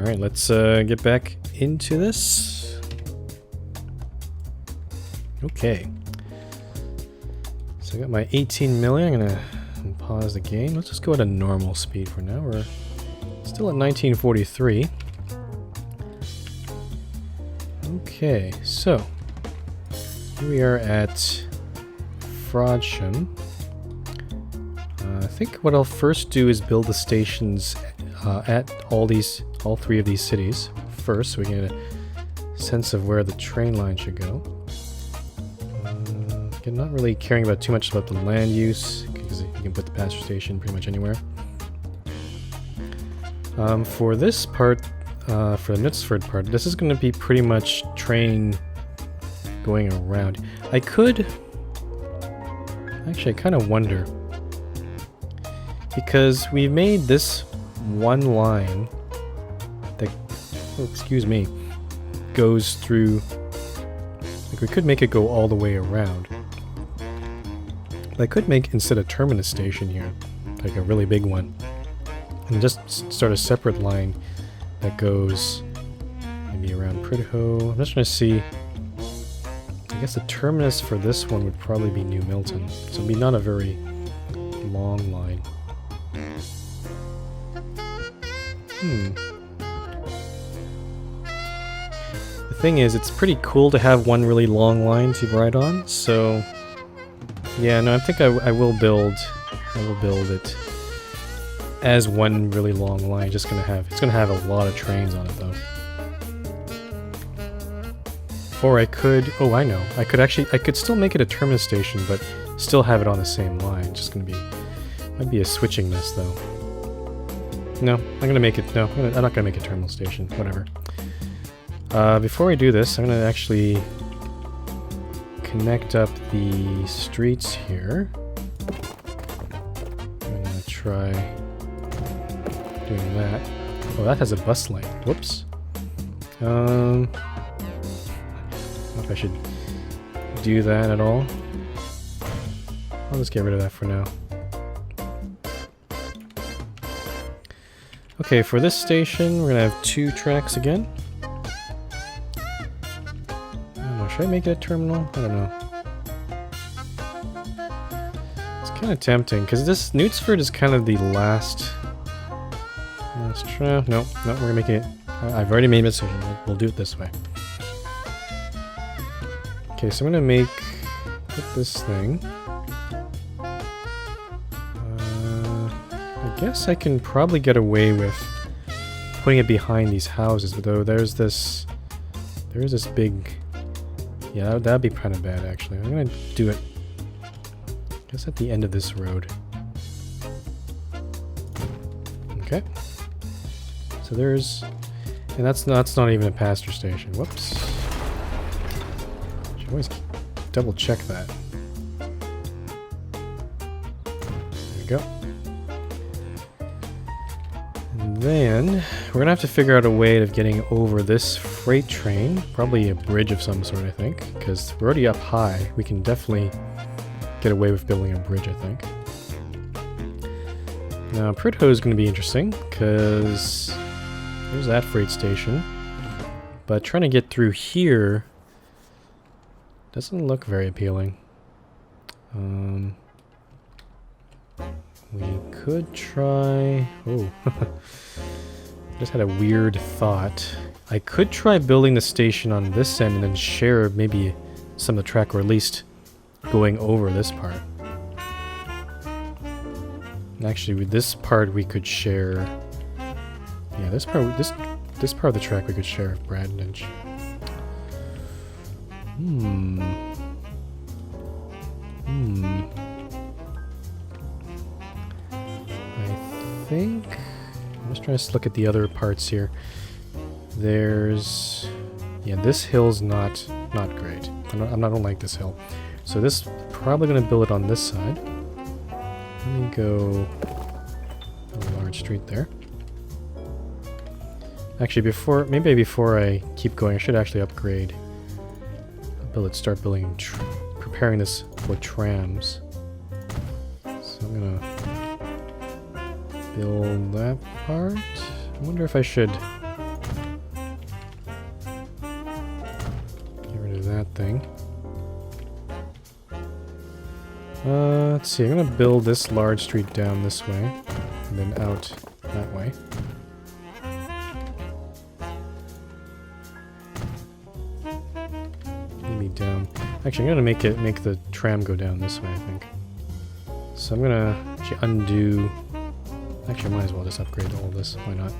Alright, let's get back into this. Okay. So I got my 18 million. I'm gonna pause the game. Let's just go at a normal speed for now. We're still at 1943. Okay, so here we are at Frodsham. I think what I'll first do is build the stations at all three of these cities first, so we can get a sense of where the train line should go. Again, not really caring about too much about the land use, because you can put the passenger station pretty much anywhere. For this part, for the Knutsford part, this is going to be pretty much train going around. I could... Actually, I kind of wonder, because we made this one line that, oh, excuse me, goes through, like we could make it go all the way around. But I could make, instead a terminus station here, like a really big one, and just start a separate line that goes maybe around Prudhoe. I'm just going to see. I guess the terminus for this one would probably be New Milton, so it'd be not a very long line. The thing is, it's pretty cool to have one really long line to ride on, so yeah, no, I think I will build it as one really long line. It's gonna have a lot of trains on it though. Or I could, oh I know, I could still make it a terminus station, but still have it on the same line. It's just gonna be, might be a switching mess though. No, I'm gonna make it, no, I'm not gonna make a terminal station, whatever. Before I do this, I'm gonna actually connect up the streets here. I'm gonna try doing that. Oh, that has a bus lane, whoops. I don't know if I should do that at all. I'll just get rid of that for now. Okay, for this station, we're gonna have 2 tracks again. I don't know, should I make it a terminal? I don't know. It's kind of tempting, because this Knutsford is kind of the last track. No, we're gonna make it. I've already made a decision. We'll do it this way. Okay, so I'm gonna put this thing. I guess I can probably get away with putting it behind these houses, though there's this big, yeah, that'd be kind of bad actually. I'm gonna do it, I guess, at the end of this road. Okay. So there's, and that's not even a passenger station. Whoops. Should always double check that. There we go. Then, we're gonna have to figure out a way of getting over this freight train. Probably a bridge of some sort, I think. Because we're already up high. We can definitely get away with building a bridge, I think. Now, Prudhoe is gonna be interesting, because there's that freight station. But trying to get through here doesn't look very appealing. We could try... Oh, just had a weird thought. I could try building the station on this end and then share maybe some of the track, or at least going over this part. Actually, with this part we could share... Yeah, this part of the track we could share with Bradninch. I think... I'm just trying to look at the other parts here. There's... Yeah, this hill's not great. I don't like this hill. So this, probably going to build it on this side. Let me go a large street there. Actually, before I keep going, I should actually upgrade. Start building, preparing this for trams. So I'm gonna build that part. I wonder if I should thing. Let's see, I'm gonna build this large street down this way, and then out that way. Maybe down. Actually, I'm gonna make the tram go down this way, I think. So I'm gonna actually undo. Actually, I might as well just upgrade all of this. Why not?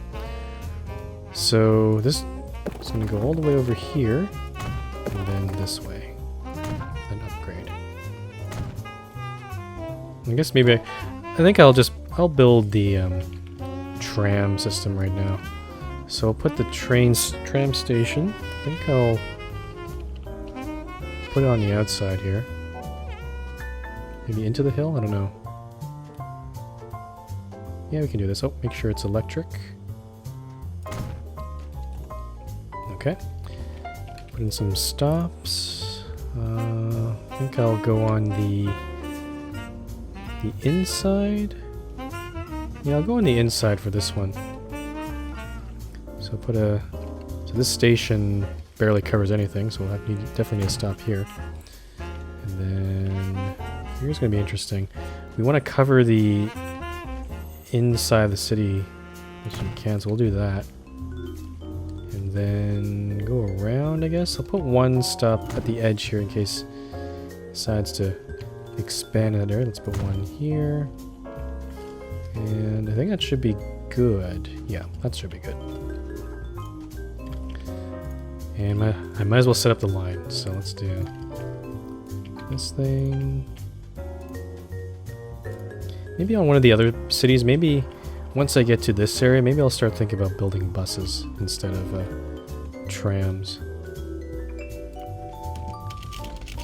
So this is gonna go all the way over here, and then this way. Then upgrade. I guess maybe I think I'll build the tram system right now. So I'll put the tram station. I think I'll put it on the outside here. Maybe into the hill? I don't know. Yeah, we can do this. Oh, make sure it's electric. Okay. Put in some stops. I think I'll go on the inside. Yeah, I'll go on the inside for this one. So so this station barely covers anything, so we'll definitely need to stop here. And then here's going to be interesting. We want to cover the inside of the city, which we can, so we'll do that. And then go around, I guess. I'll put one stop at the edge here in case it decides to expand that area. Let's put one here. And I think that should be good. Yeah, that should be good. And I might as well set up the line. So let's do this thing. Maybe on one of the other cities, maybe once I get to this area, maybe I'll start thinking about building buses instead of trams.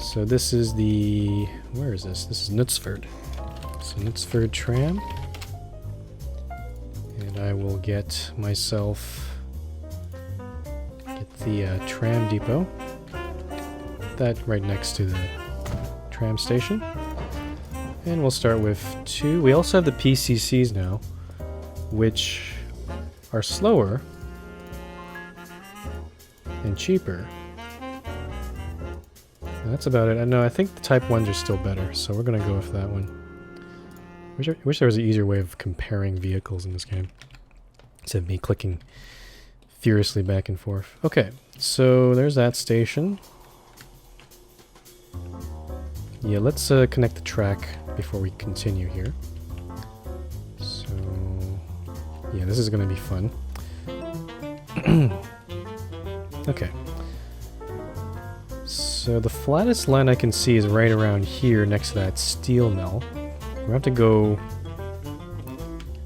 So this is where is this? This is Knutsford. So Knutsford tram. And I will get myself the tram depot. That right next to the tram station. And we'll start with 2. We also have the PCCs now, which are slower and cheaper. And that's about it. I know, I think the Type 1s are still better, so we're going to go with that one. Wish there was an easier way of comparing vehicles in this game, instead of me clicking furiously back and forth. Okay, so there's that station. Yeah, let's connect the track before we continue here. So, yeah, this is going to be fun. Okay. So the flattest line I can see is right around here next to that steel mill. We have to go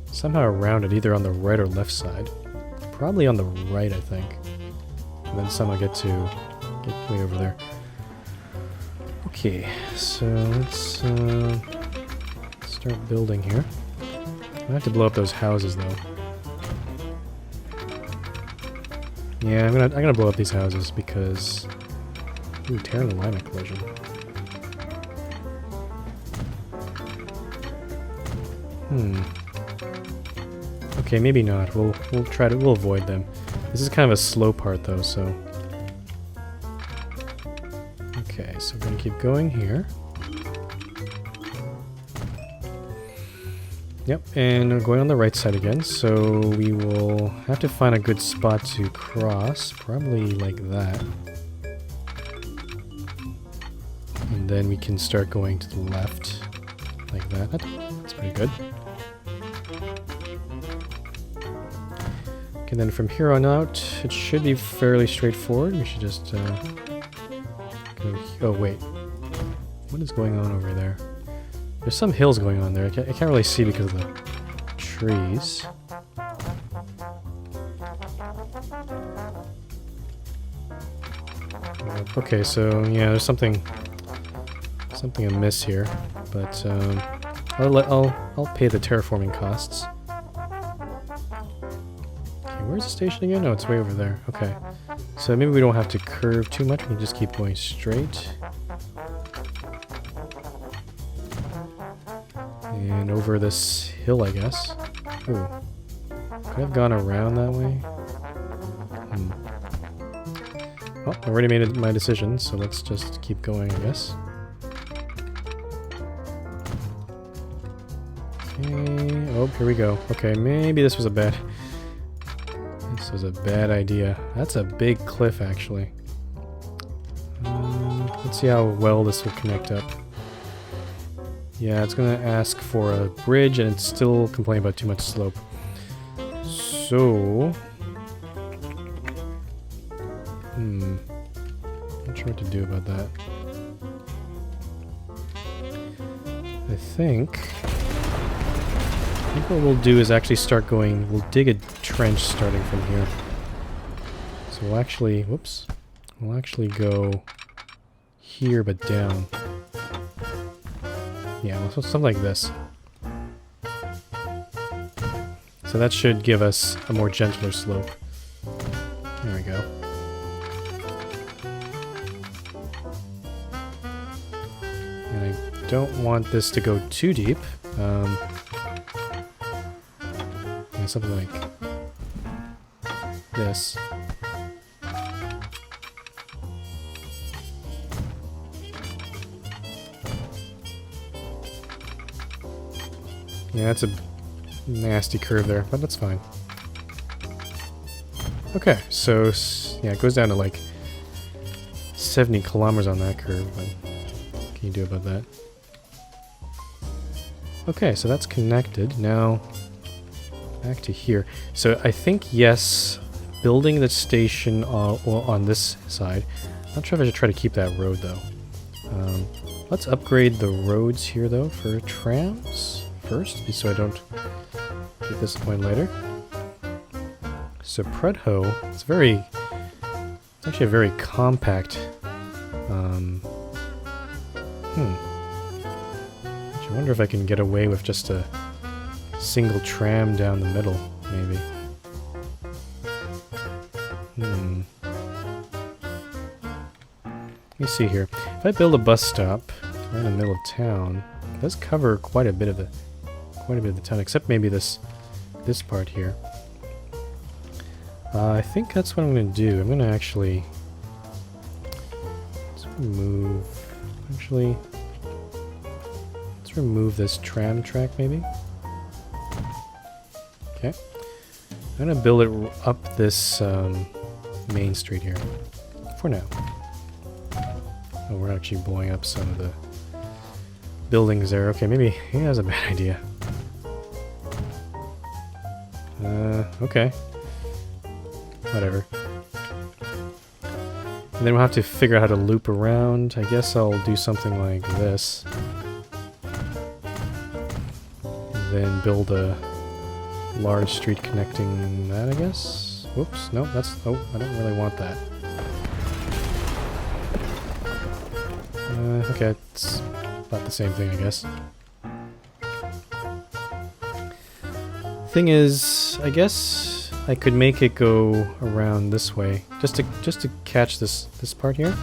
somehow around it, either on the right or left side. Probably on the right, I think. And then somehow get way over there. Okay, so let's start building here. I have to blow up those houses though. Yeah, I'm gonna blow up these houses because tearing the line of collision. Okay, maybe not. We'll avoid them. This is kind of a slow part though, so. Okay, so we're gonna keep going here. Yep, and we're going on the right side again, so we will have to find a good spot to cross, probably like that. And then we can start going to the left, like that. That's pretty good. Okay, then from here on out, it should be fairly straightforward. We should just go... Oh, wait. What is going on over there? There's some hills going on there. I can't really see because of the trees. Okay, so yeah, there's something amiss here, but I'll pay the terraforming costs. Okay, where's the station again? Oh, it's way over there. Okay, so maybe we don't have to curve too much. We can just keep going straight. And over this hill, I guess. Ooh. Could I have gone around that way? Well, I already made my decision, so let's just keep going, I guess. Okay. Oh, here we go. Okay, maybe this was a bad... This was a bad idea. That's a big cliff, actually. Let's see how well this will connect up. Yeah, it's gonna ask for a bridge, and it's still complaining about too much slope. So... Not sure what to do about that. I think what we'll do is actually start going... We'll dig a trench starting from here. So we'll actually... Whoops. We'll actually go here, but down. Yeah, so something like this. So that should give us a more gentler slope. There we go. And I don't want this to go too deep. Something like this. Yeah, that's a nasty curve there, but that's fine. Okay, so yeah, it goes down to like 70 kilometers on that curve, but what can you do about that? Okay, so that's connected. Now, back to here. So I think, yes, building the station on this side. Not sure if I should try to keep that road, though. Let's upgrade the roads here, though, for trams first, so I don't get disappointed later. So Prudhoe, it's actually a very compact, I wonder if I can get away with just a single tram down the middle, maybe. Let me see here. If I build a bus stop right in the middle of town, it does cover quite a bit of the town, except maybe this part here. I think that's what I'm going to do. I'm going to actually... Let's remove this tram track, maybe? Okay. I'm going to build it up this main street here. For now. Oh, we're actually blowing up some of the buildings there. Okay, maybe that's a bad idea. Okay. Whatever. And then we'll have to figure out how to loop around. I guess I'll do something like this. And then build a large street connecting that, I guess? Whoops, no, that's... Oh, I don't really want that. Okay, it's about the same thing, I guess. Thing is, I guess I could make it go around this way, just to catch this part here.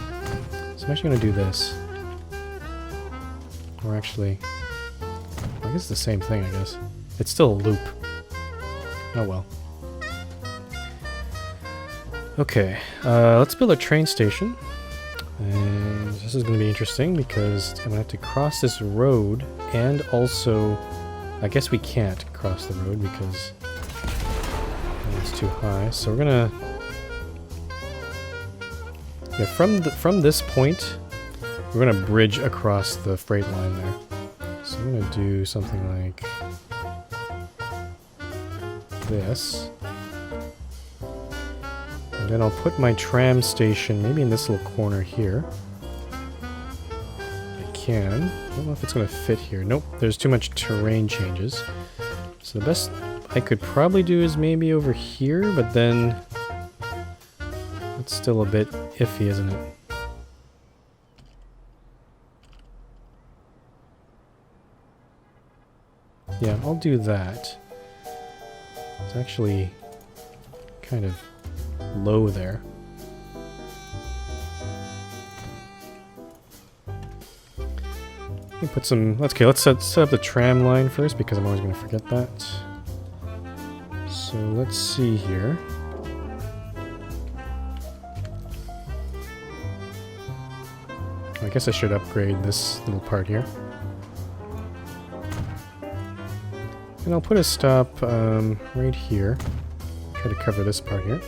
So I'm actually going to do this. Or actually, I guess it's the same thing, I guess. It's still a loop. Oh well. Okay, let's build a train station. And this is going to be interesting because I'm going to have to cross this road, and also, I guess we can't cross the road because it's too high. So we're going to, yeah, from this point, we're going to bridge across the freight line there. So I'm going to do something like this. And then I'll put my tram station maybe in this little corner here. I can. I don't know if it's going to fit here. Nope, there's too much terrain changes. So the best I could probably do is maybe over here, but then it's still a bit iffy, isn't it? Yeah, I'll do that. It's actually kind of low there. Let me put some... Okay, let's set up the tram line first because I'm always going to forget that. So let's see here. I guess I should upgrade this little part here. And I'll put a stop right here. Try to cover this part here.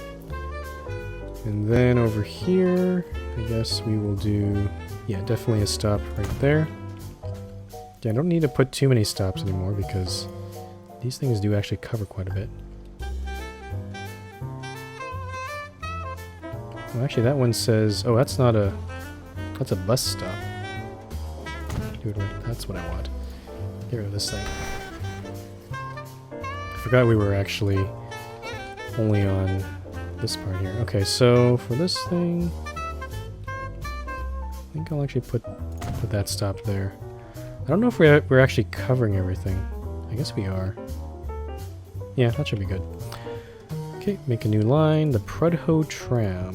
And then over here, I guess we will do, yeah, definitely a stop right there. Yeah, I don't need to put too many stops anymore because these things do actually cover quite a bit. Well, actually, that one says, oh, that's not a, that's a bus stop. Do it right. That's what I want. Get rid of this thing. I forgot we were actually only on this part here. Okay, so for this thing, I think I'll actually put that stop there. I don't know if we're actually covering everything. I guess we are. Yeah, that should be good. Okay, make a new line. The Prudhoe tram.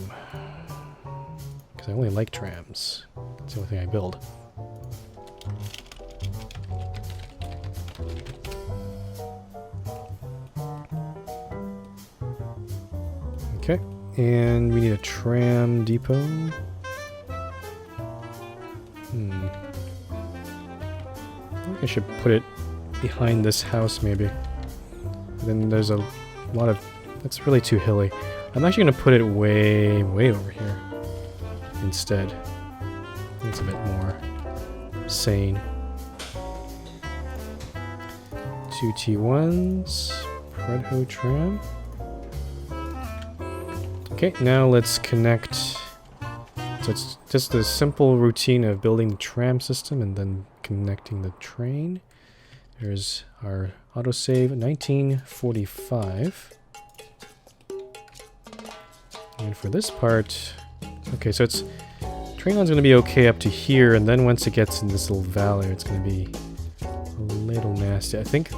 Because I only like trams. That's the only thing I build. Okay, and we need a tram depot. I think I should put it behind this house, maybe. Then there's a lot of... That's really too hilly. I'm actually going to put it way, way over here instead. I think it's a bit more sane. 2 T1s. Prudhoe tram. Okay, now let's connect. So it's just a simple routine of building the tram system and then connecting the train. There's our autosave, 1945. And for this part, okay, so it's train line's gonna be okay up to here, and then once it gets in this little valley, it's gonna be a little nasty. I think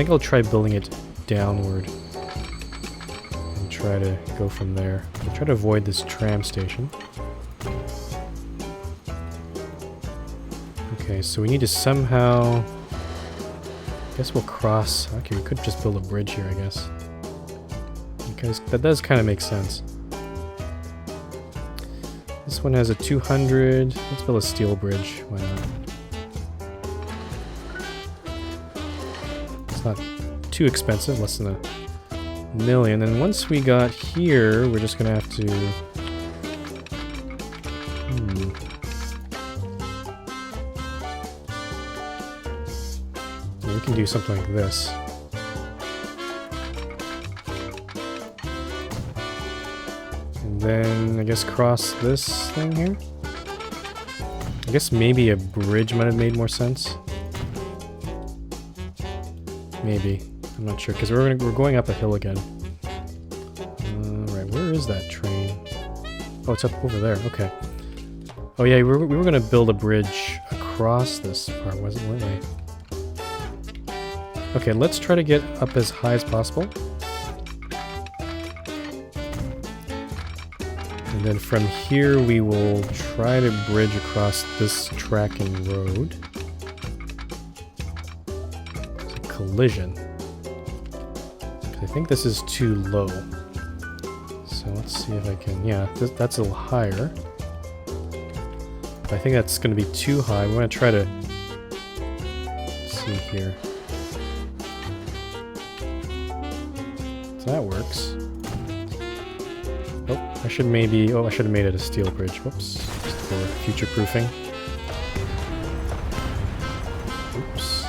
I'll try building it downward. Try to go from there. I'll try to avoid this tram station. Okay, so we need to somehow... I guess we'll cross... Okay, we could just build a bridge here, I guess. Because that does kind of make sense. This one has a 200... Let's build a steel bridge. Why not? It's not too expensive, less than a million. And once we got here, we're just gonna have to we can do something like this. And then I guess cross this thing here. I guess maybe a bridge might have made more sense. Maybe. I'm not sure, because we're going up a hill again. Right, where is that train? Oh, it's up over there. Okay. Oh yeah, we were going to build a bridge across this part, weren't we? Okay, let's try to get up as high as possible. And then from here we will try to bridge across this track and road. It's a collision. I think this is too low. So let's see if I can... Yeah, that's a little higher. But I think that's going to be too high. We're going to try to... Let's see here. So that works. Oh, I should maybe... Oh, I should have made it a steel bridge. Whoops. Just for future-proofing. Oops.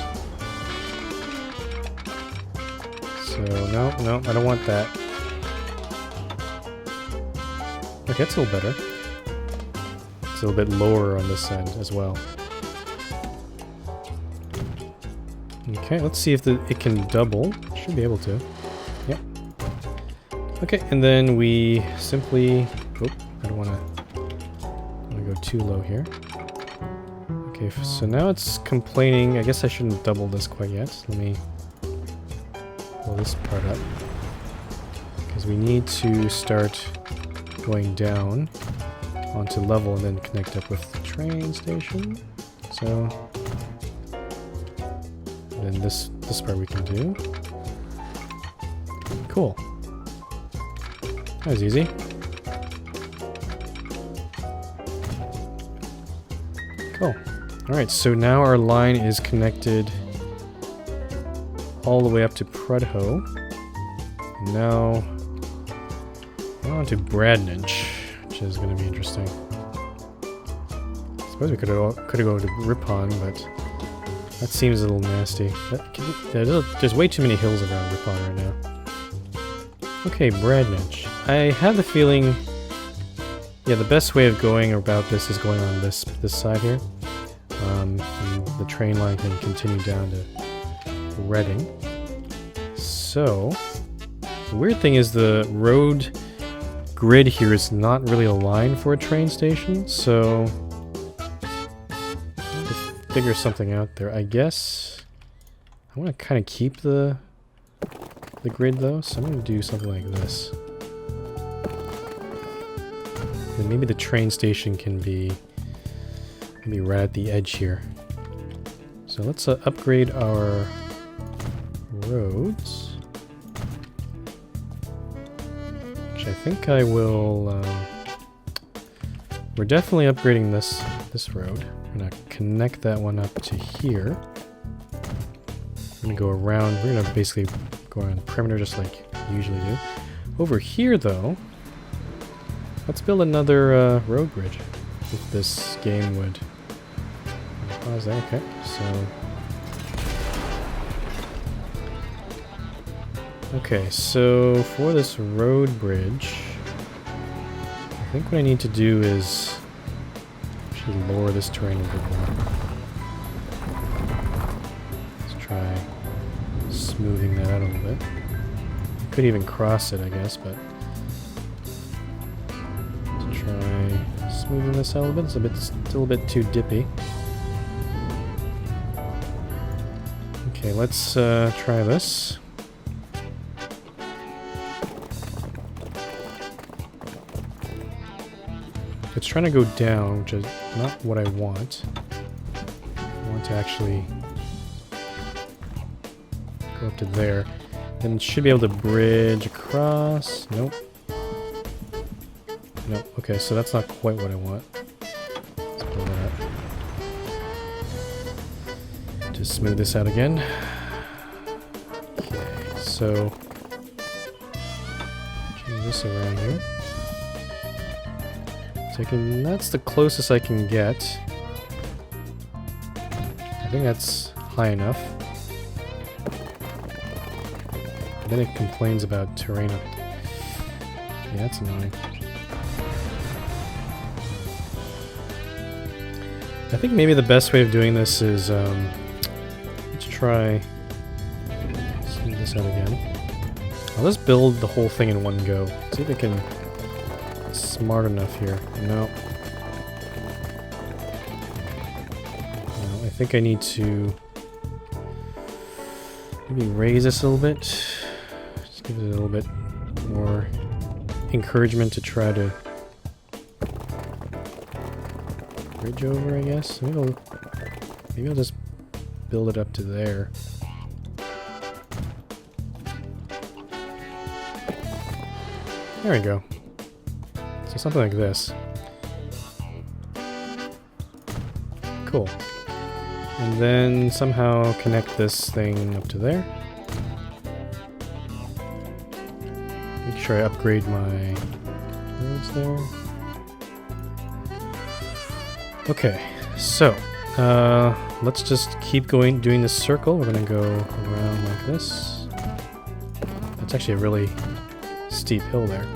So, no, I don't want that. Okay, that's a little better. It's a little bit lower on this end as well. Okay, let's see if it can double. Should be able to. Yep. Okay, and then we simply... Oh, I don't want to go too low here. Okay, so now it's complaining. I guess I shouldn't double this quite yet. Let me pull this part up. Because we need to start going down onto level and then connect up with the train station. So... And then this part we can do. Cool. That was easy. Oh, alright, so now our line is connected all the way up to Prudhoe. And now on to Bradninch, which is going to be interesting. I suppose we could have gone to Ripon, but that seems a little nasty. There's way too many hills around Ripon right now. Okay, Bradninch. I have the feeling, yeah, the best way of going about this is going on this side here. And the train line can continue down to Reading. So, the weird thing is the road grid here is not really aligned for a train station, so I need to figure something out there. I guess I want to kind of keep the grid though, so I'm going to do something like this. And maybe the train station can be maybe right at the edge here. So let's upgrade our roads. Which I think I will. We're definitely upgrading this road. I'm gonna connect that one up to here. I'm gonna go around. We're gonna basically go around the perimeter just like we usually do. Over here, though, let's build another road bridge. If this game would pause that. Okay, so. Okay, so for this road bridge, I think what I need to do is actually lower this terrain a bit more. Let's try smoothing that out a little bit. Could even cross it, I guess, but let's try smoothing this out a little bit. It's still a bit too dippy. Okay, let's try this. It's trying to go down, which is not what I want. I want to actually go up to there. Then it should be able to bridge across. Nope. Nope. Okay, so that's not quite what I want. Let's pull that up. Just smooth this out again. Okay, so change this around here. So that's the closest I can get. I think that's high enough. And then it complains about terrain up. Yeah, that's annoying. I think maybe the best way of doing this is, let's try smooth this out again. Let's build the whole thing in one go. See if we can smart enough here. No. I think I need to maybe raise this a little bit. Just give it a little bit more encouragement to try to bridge over, I guess. Maybe I'll just build it up to there. There we go. So something like this. Cool. And then somehow connect this thing up to there. Make sure I upgrade my roads there. Okay, so let's just keep doing this circle. We're gonna go around like this. That's actually a really steep hill there.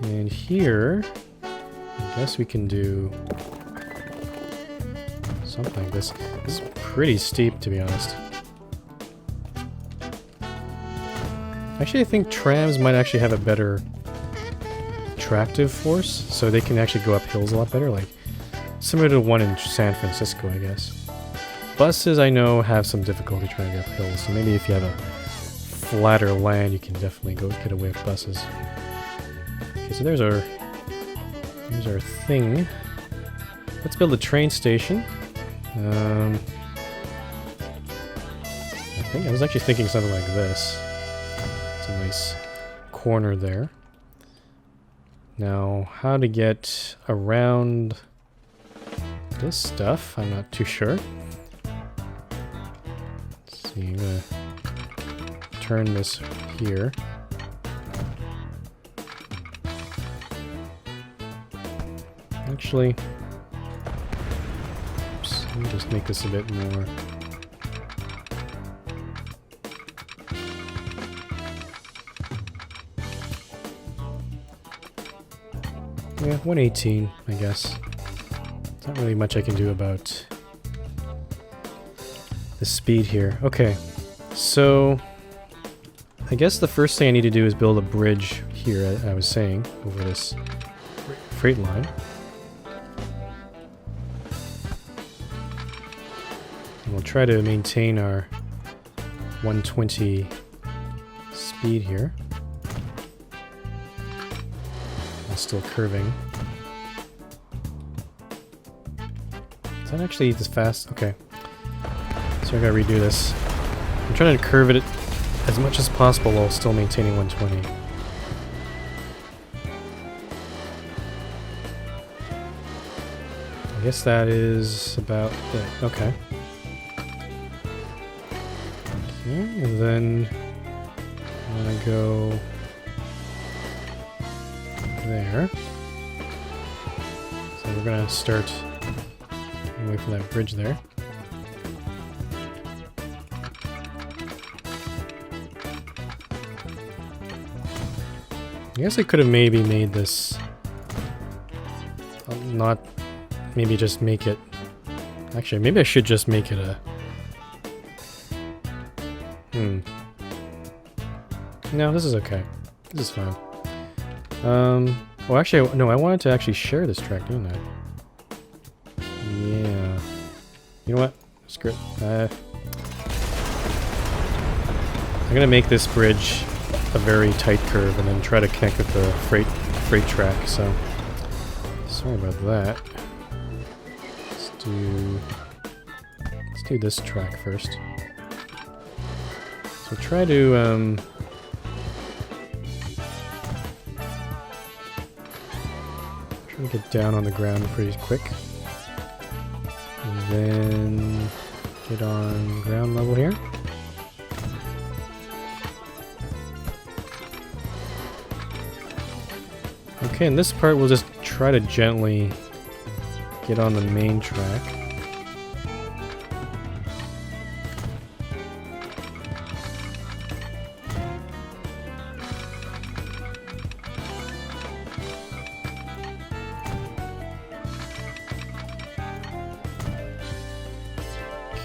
And here, I guess we can do something like this. This is pretty steep, to be honest. Actually, I think trams might actually have a better attractive force, so they can actually go up hills a lot better, like similar to the one in San Francisco, I guess. Buses, I know, have some difficulty trying to go up hills, so maybe if you have a flatter land, you can definitely get away with buses. Okay, so there's our thing. Let's build a train station. I was actually thinking something like this. It's a nice corner there. Now, how to get around this stuff. I'm not too sure. Let's see, I'm gonna turn this here. Actually, oops, let me just make this a bit more. Yeah, 118, I guess. There's not really much I can do about the speed here. Okay, so I guess the first thing I need to do is build a bridge here, I was saying, over this freight line. And we'll try to maintain our 120 speed here. Still curving. Is that actually this fast? Okay. So I gotta redo this. I'm trying to curve it as much as possible while still maintaining 120. I guess that is about it. Okay. Okay, and then I'm gonna go there. So we're gonna start away from that bridge there. I guess I could have maybe made this not maybe just make it actually maybe I should just make it a no, this is okay. This is fine. Well actually, no, I wanted to actually share this track, didn't I? Yeah. You know what? Screw it. I'm gonna make this bridge a very tight curve and then try to connect with the freight track, so sorry about that. Let's do this track first. So try to get down on the ground pretty quick. And then get on ground level here. Okay, in this part we'll just try to gently get on the main track.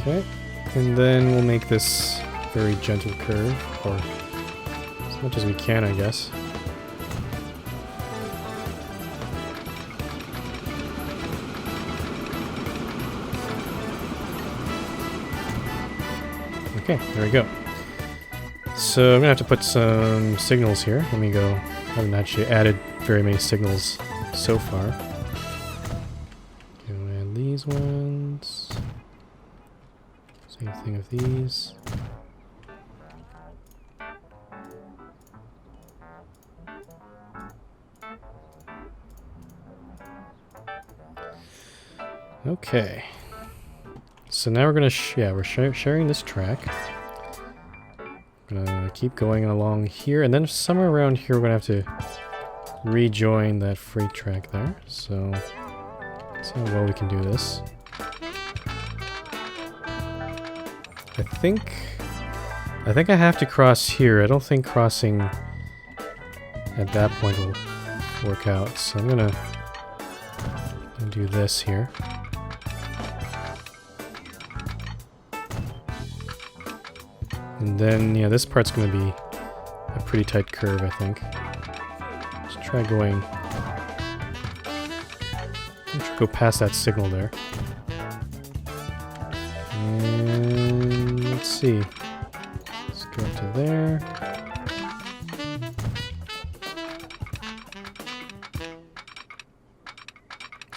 Okay, and then we'll make this very gentle curve, or as much as we can, I guess. Okay, there we go. So I'm gonna have to put some signals here. Let me go. I haven't actually added very many signals so far. Gonna add these ones. Same thing with these. Okay. So now we're gonna we're sharing this track. Gonna keep going along here, and then somewhere around here we're gonna have to rejoin that freight track there. So let's see how well we can do this. I think I have to cross here. I don't think crossing at that point will work out. So I'm gonna do this here. And then, yeah, this part's going to be a pretty tight curve, I think. Let's try going... Let's go past that signal there. And let's see. Let's go up to there.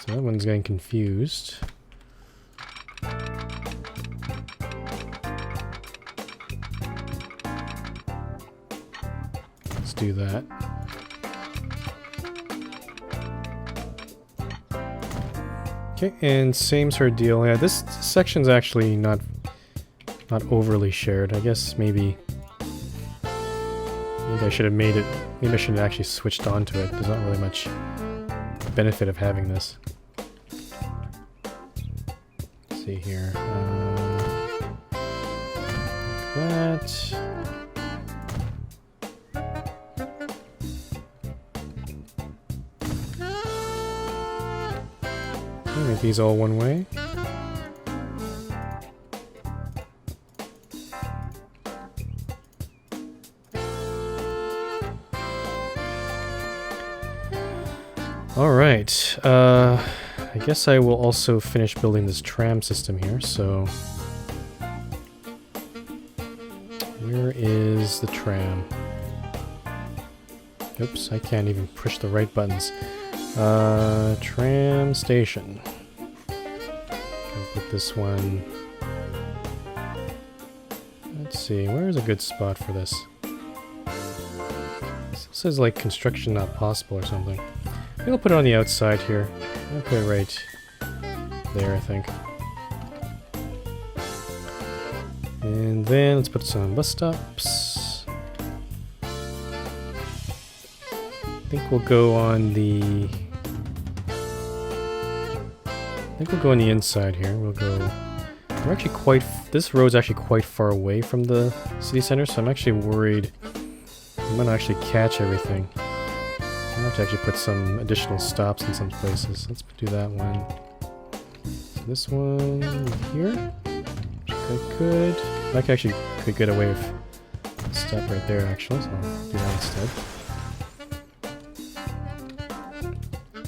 So that one's getting confused. Do that. Okay, and same sort of deal. Yeah, this section's actually not overly shared. I guess maybe I should have made it. Maybe I should have actually switched onto it. There's not really much benefit of having this. Let's see here. Like that. Make these all one way. Alright, I guess I will also finish building this tram system here, so... Where is the tram? Oops, I can't even push the right buttons. Tram station. I'll put this one... Let's see, where is a good spot for this? This says like construction not possible or something. Maybe I'll put it on the outside here. I'll put it right there, I think. And then let's put some bus stops. I think we'll go on the... inside here. We'll go... We're actually quite... This road's actually quite far away from the city center, so I'm actually worried I'm gonna actually catch everything. I have to actually put some additional stops in some places. Let's do that one. So this one here. I could. I actually could get away with a step right there, actually, so I'll do that instead.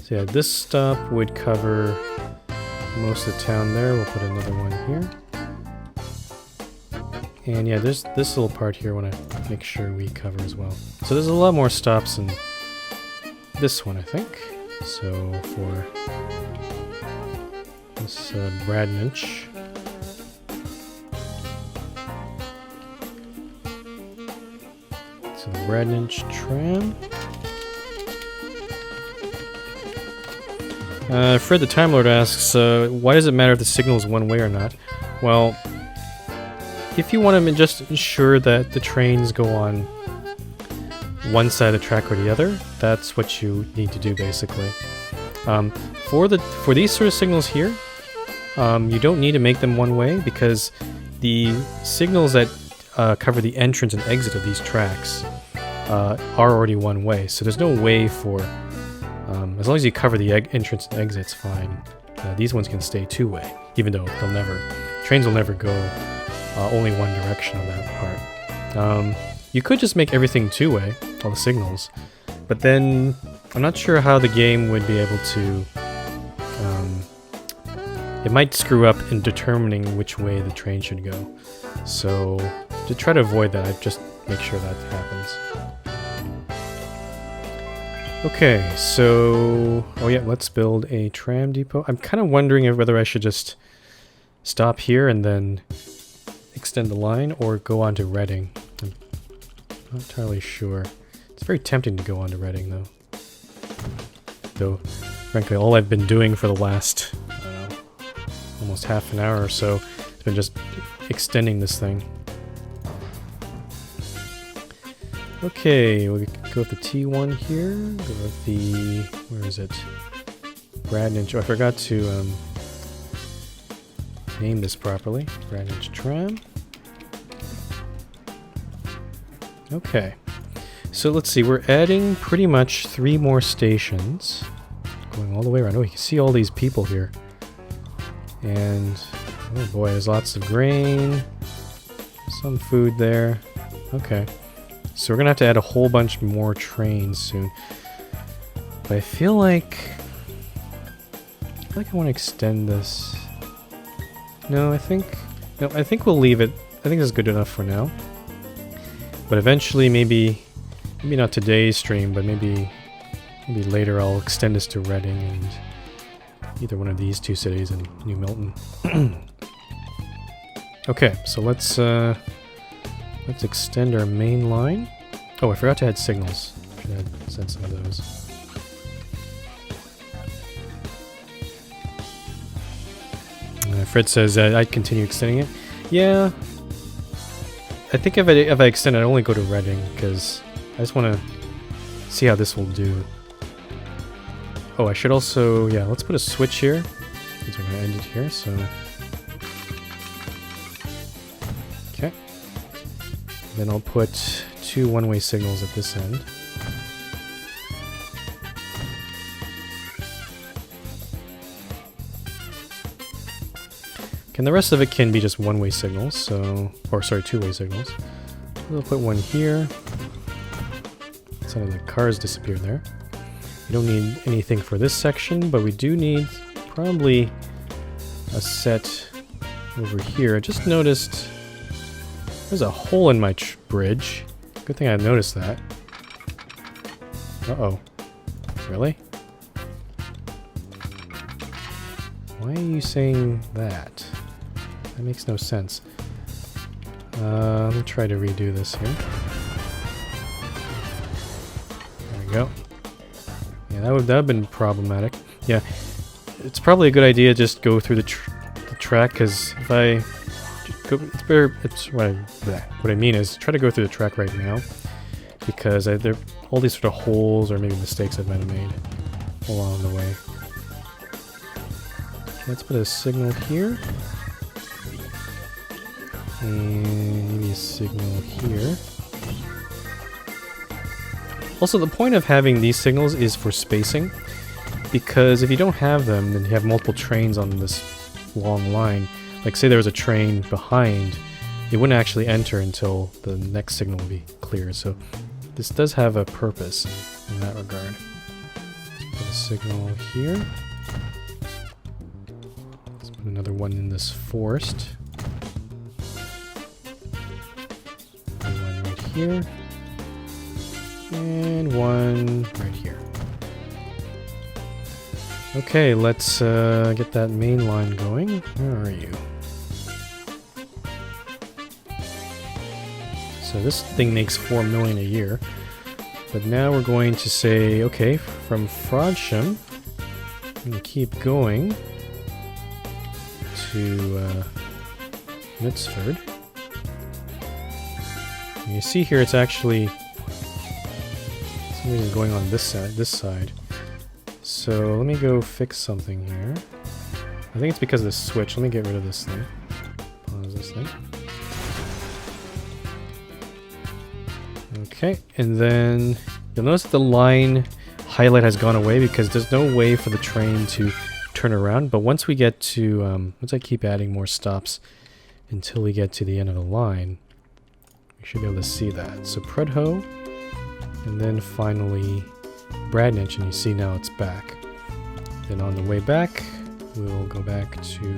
So yeah, this stop would cover most of the town there. We'll put another one here. And yeah, there's this little part here I want to make sure we cover as well. So there's a lot more stops in this one, I think. So for this Bradninch. So the Bradninch tram. Fred the Time Lord asks, why does it matter if the signal is one way or not? Well, if you want to just ensure that the trains go on one side of the track or the other, that's what you need to do basically. For these sort of signals here, you don't need to make them one way because the signals that cover the entrance and exit of these tracks are already one way, so there's no way for as long as you cover the entrance and exit, it's fine. These ones can stay two-way, even though trains will never go only one direction on that part. You could just make everything two-way, all the signals, but then I'm not sure how the game would be able to... it might screw up in determining which way the train should go. So, to try to avoid that, I just make sure that happens. Okay, so... Oh yeah, let's build a tram depot. I'm kind of wondering whether I should just stop here and then extend the line, or go on to Reading. I'm not entirely sure. It's very tempting to go on to Reading, though. Though, frankly, all I've been doing for the last, I don't know, almost half an hour or so has been just extending this thing. Okay, we'll go with the T1 here. Go with the... where is it? Bradninch. Oh, I forgot to name this properly. Bradninch tram. Okay. So let's see, we're adding pretty much 3 more stations. Going all the way around. Oh, you can see all these people here. And, oh boy, there's lots of grain. Some food there. Okay. So we're gonna have to add a whole bunch more trains soon. But I feel like I want to extend this. No, I think we'll leave it. I think this is good enough for now. But eventually, maybe not today's stream, but maybe later I'll extend this to Reading and either one of these 2 cities in New Milton. Okay, so let's extend our main line. Oh, I forgot to add signals. Should have sent some of those. Fred says I'd continue extending it. Yeah. I think if I extend it, I'd only go to Reading, because I just want to see how this will do. Oh, I should also... Yeah, let's put a switch here, because we're going to end it here, so... Okay. Then I'll put 2 one-way signals at this end. And the rest of it can be just one-way signals, so... Or, sorry, two-way signals. We'll put one here. Some of the cars disappeared there. We don't need anything for this section, but we do need probably a set over here. I just noticed there's a hole in my bridge. Good thing I noticed that. Uh-oh. Really? Why are you saying that? That makes no sense. Let me try to redo this here. There we go. Yeah, that would have been problematic. Yeah, it's probably a good idea to just go through the track, because if I go, it's better. It's what I mean is try to go through the track right now, because there are all these sort of holes or maybe mistakes I might have made along the way. Okay, let's put a signal here. And maybe a signal here. Also, the point of having these signals is for spacing, because if you don't have them, then you have multiple trains on this long line. Like, say there was a train behind, it wouldn't actually enter until the next signal would be clear. So this does have a purpose in that regard. Let's put a signal here. Let's put another one in this forest. One right here. And one right here. Okay, let's get that main line going. Where are you? So this thing makes 4 million a year. But now we're going to say, okay, from Frodsham, I'm going to keep going to Knutsford. And you see here it's actually something going on this side. So let me go fix something here. I think it's because of the switch. Let me get rid of this thing. Pause this thing. Okay, and then you'll notice that the line highlight has gone away because there's no way for the train to turn around. But once we get to, once I keep adding more stops until we get to the end of the line, we should be able to see that. So Prudhoe, and then finally Bradninch, and you see now it's back. Then on the way back, we'll go back to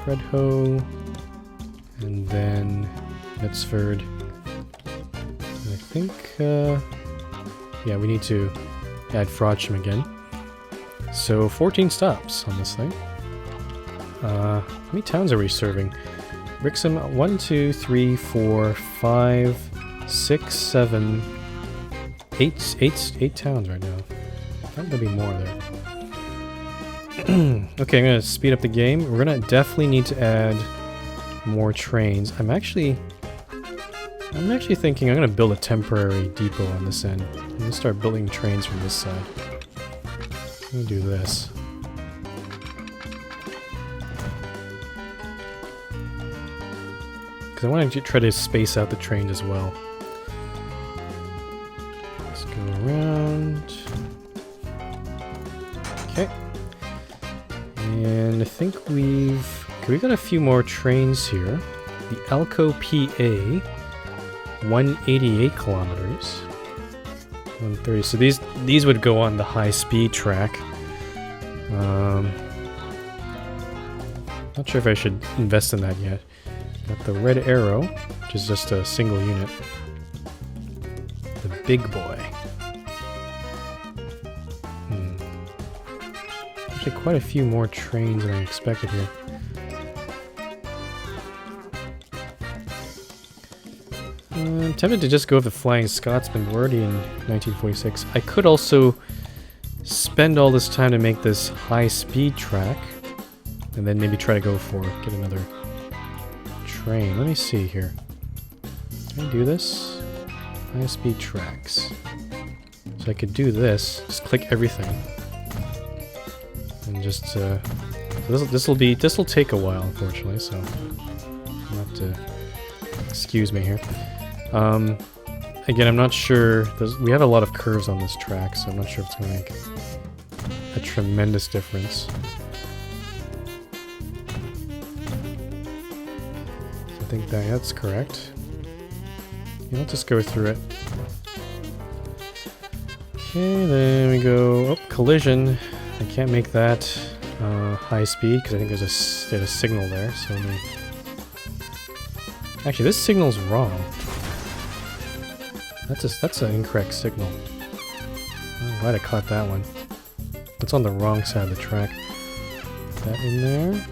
Prudhoe, and then Knutsford. I think, yeah, we need to add Frodsham again. So 14 stops on this thing. How many towns are we serving? Brixham, 1, 2, 3, 4, 5, 6, 7, 8 towns right now. I thought there'd be more there. Okay, I'm gonna speed up the game. We're gonna definitely need to add more trains. I'm actually thinking I'm gonna build a temporary depot on this end. I'm gonna start building trains from this side. I'm gonna do this. Because I want to try to space out the trains as well. Let's go around. Okay. And I think we've got a few more trains here. The Alco PA, 188 kilometers. 130. So these would go on the high-speed track. Not sure if I should invest in that yet. Got the Red Arrow, which is just a single unit. The big boy. Actually, quite a few more trains than I expected here. I'm tempted to just go with the Flying Scotsman. We're already in 1946. I could also spend all this time to make this high-speed track. And then maybe try to get another train. Let me see here. Can I do this? High-speed tracks. So I could do this, just click everything. And just, so this will take a while, unfortunately, so you'll have to excuse me here. Again, I'm not sure, we have a lot of curves on this track, so I'm not sure if it's going to make a tremendous difference. I think that's correct. Yeah, let's just go through it. Okay, then we go... Oh, collision. I can't make that high speed because I think there's a signal there, so let me... Actually, this signal's wrong. That's an incorrect signal. Oh, glad I caught that one. It's on the wrong side of the track. Put that in there.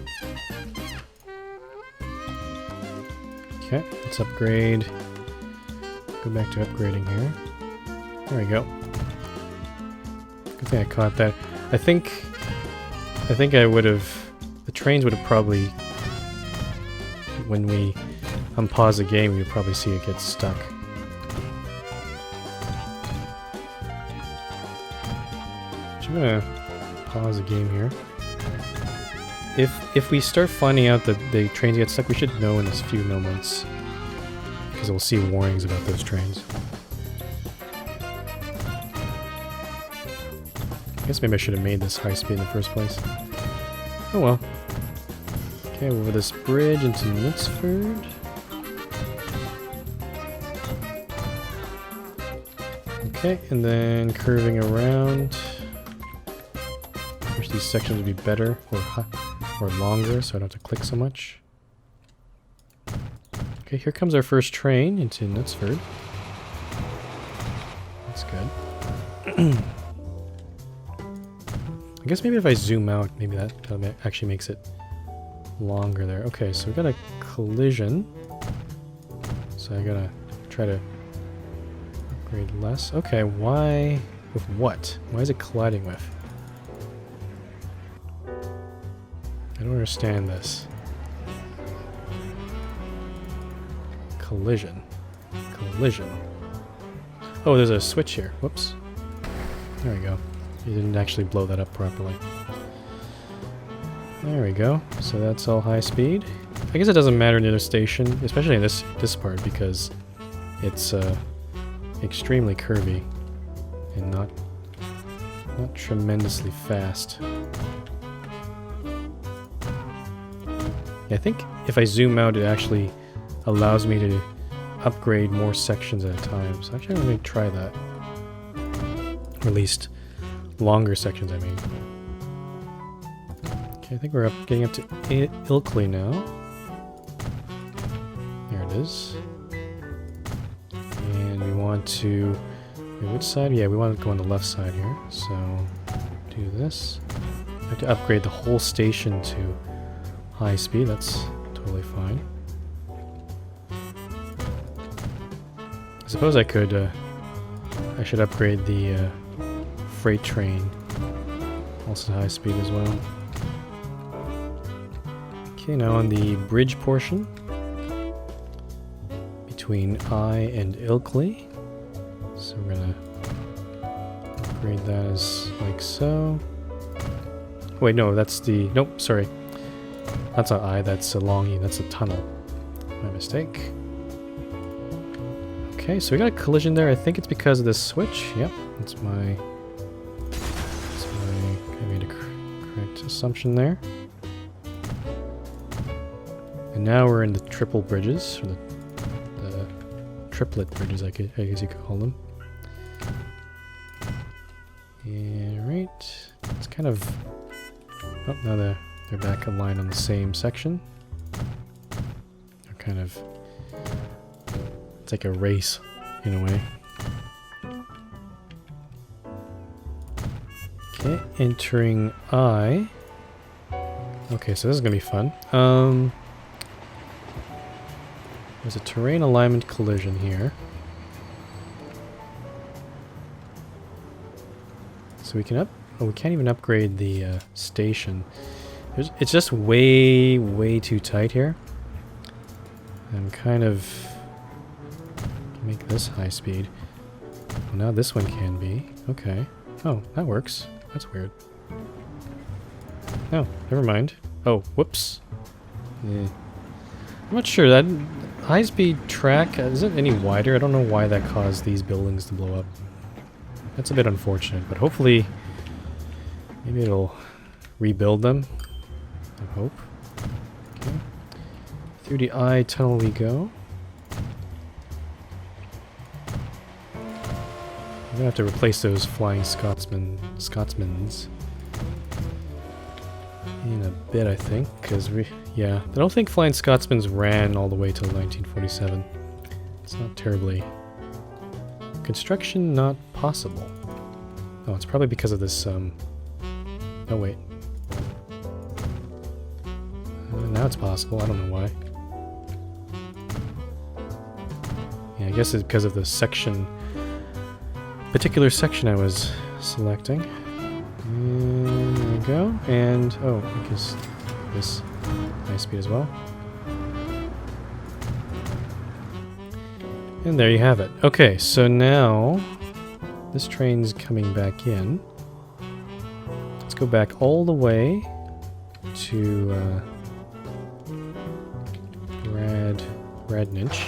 Okay, let's upgrade. Go back to upgrading here. There we go. Good thing I caught that. I think I would have... The trains would have probably... When we unpause the game, we would probably see it get stuck. I'm gonna pause the game here. If we start finding out that the trains get stuck, we should know in a few moments. Because we'll see warnings about those trains. I guess maybe I should have made this high speed in the first place. Oh well. Okay, over this bridge into Knutsford. Okay, and then curving around. I wish these sections would be better or longer so I don't have to click so much. Okay, here comes our first train into Knutsford. That's good. I guess maybe if I zoom out, maybe that actually makes it longer there. Okay, so we got a collision. So I gotta try to upgrade less. Okay, why? With what? Why is it colliding with? I don't understand this. Collision. Collision. Oh, there's a switch here. Whoops. There we go. You didn't actually blow that up properly. There we go. So that's all high speed. I guess it doesn't matter near the station, especially in this part, because it's extremely curvy and not tremendously fast. I think if I zoom out, it actually allows me to upgrade more sections at a time. So actually I'm going to try that. Or at least longer sections, I mean. Okay, I think we're getting up to Ilkley now. There it is. And we want to... Which side? Yeah, we want to go on the left side here. So, do this. I have to upgrade the whole station to high speed. That's totally fine. I suppose I could... I should upgrade the freight train also high speed as well. Okay, now on the bridge portion between I and Ilkley. So we're gonna upgrade that as like so. Wait, no, that's the... Nope, sorry. That's not I, that's a long E, that's a tunnel. My mistake. Okay, so we got a collision there. I think it's because of this switch. Yep, that's my... I made a correct assumption there. And now we're in the triple bridges, or the triplet bridges, I guess you could call them. Yeah, right. It's kind of... Oh, now they're back in line on the same section. They're kind of... It's like a race, in a way. Okay, entering I. Okay, so this is gonna be fun. There's a terrain alignment collision here. So we can we can't even upgrade the station. It's just way too tight here. I'm kind of make this high speed. Well, now this one can be. Okay. Oh, that works. That's weird. No, never mind. Oh, whoops. Yeah. I'm not sure that high-speed track isn't any wider. I don't know why that caused these buildings to blow up. That's a bit unfortunate, but hopefully maybe it'll rebuild them. I hope. Okay. Through the eye tunnel we go. I'm gonna have to replace those flying Scotsmans in a bit, I think, because yeah, I don't think flying Scotsmans ran all the way till 1947. It's not terribly construction not possible. Oh, it's probably because of this. Oh wait, now it's possible. I don't know why. Yeah, I guess it's because of the section. Particular section I was selecting. And there we go. And oh, I guess this high speed as well. And there you have it. Okay, so now this train's coming back in. Let's go back all the way to Bradninch.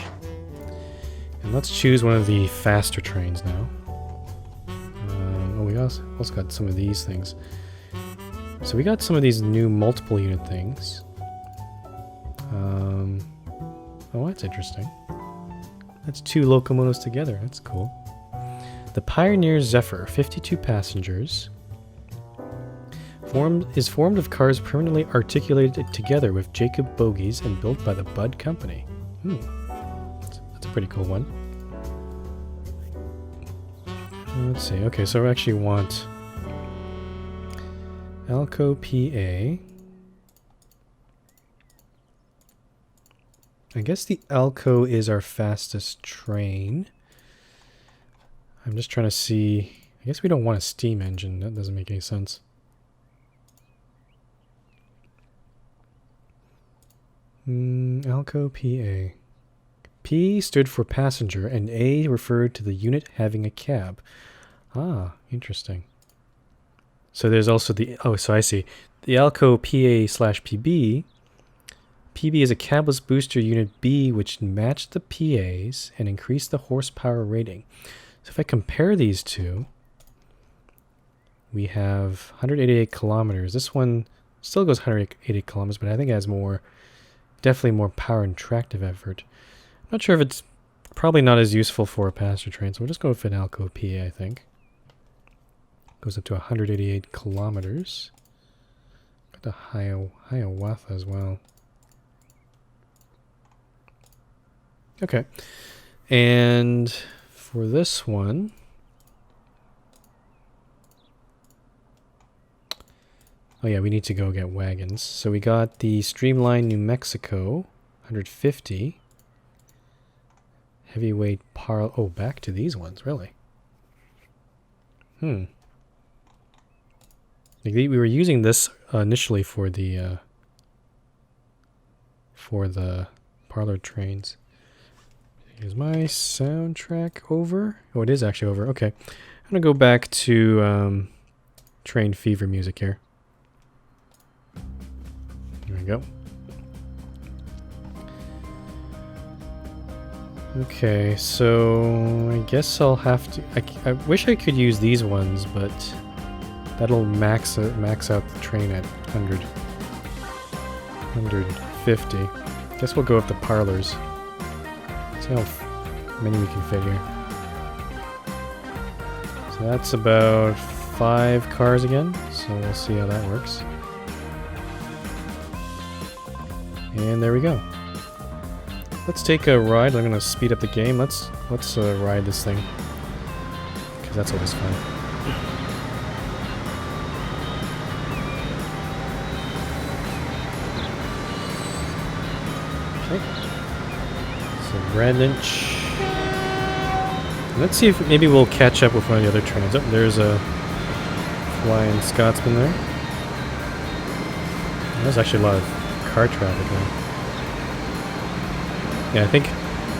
And let's choose one of the faster trains now. We also got some of these things. So we got some of these new multiple unit things. Oh, that's interesting. That's 2 locomotives together. That's cool. The Pioneer Zephyr, 52 passengers. Is formed of cars permanently articulated together with Jacob bogies and built by the Budd Company. That's a pretty cool one. Let's see. Okay, so I actually want Alco PA. I guess the Alco is our fastest train. I'm just trying to see. I guess we don't want a steam engine. That doesn't make any sense. Alco PA. P stood for passenger and A referred to the unit having a cab. Ah, interesting. So there's also the... Oh, so I see. The Alco PA/PB. PB is a cabless booster unit B which matched the PAs and increased the horsepower rating. So if I compare these two, we have 188 kilometers. This one still goes 188 kilometers, but I think it has more... Definitely more power and tractive effort. Not sure if it's probably not as useful for a passenger train, so we'll just go with an Alco PA, I think. Goes up to 188 kilometers. Got the Hiawatha as well. Okay. And for this one... Oh yeah, we need to go get wagons. So we got the Streamline New Mexico, 150. Heavyweight Oh, back to these ones, really? Like we were using this initially for the parlor trains. Is my soundtrack over? Oh, it is actually over. Okay. I'm gonna go back to Train Fever music here. There we go. Okay, so I guess I'll have to... I wish I could use these ones, but that'll max out the train at 150. Guess we'll go with the parlors. See how many we can fit here. So that's about 5 cars again, so we'll see how that works. And there we go. Let's take a ride. I'm gonna speed up the game. Let's ride this thing, because that's always fun. Okay. So Bradninch. Let's see if maybe we'll catch up with one of the other trains. Oh, there's a Flying Scotsman there. There's actually a lot of car traffic here. Yeah, I think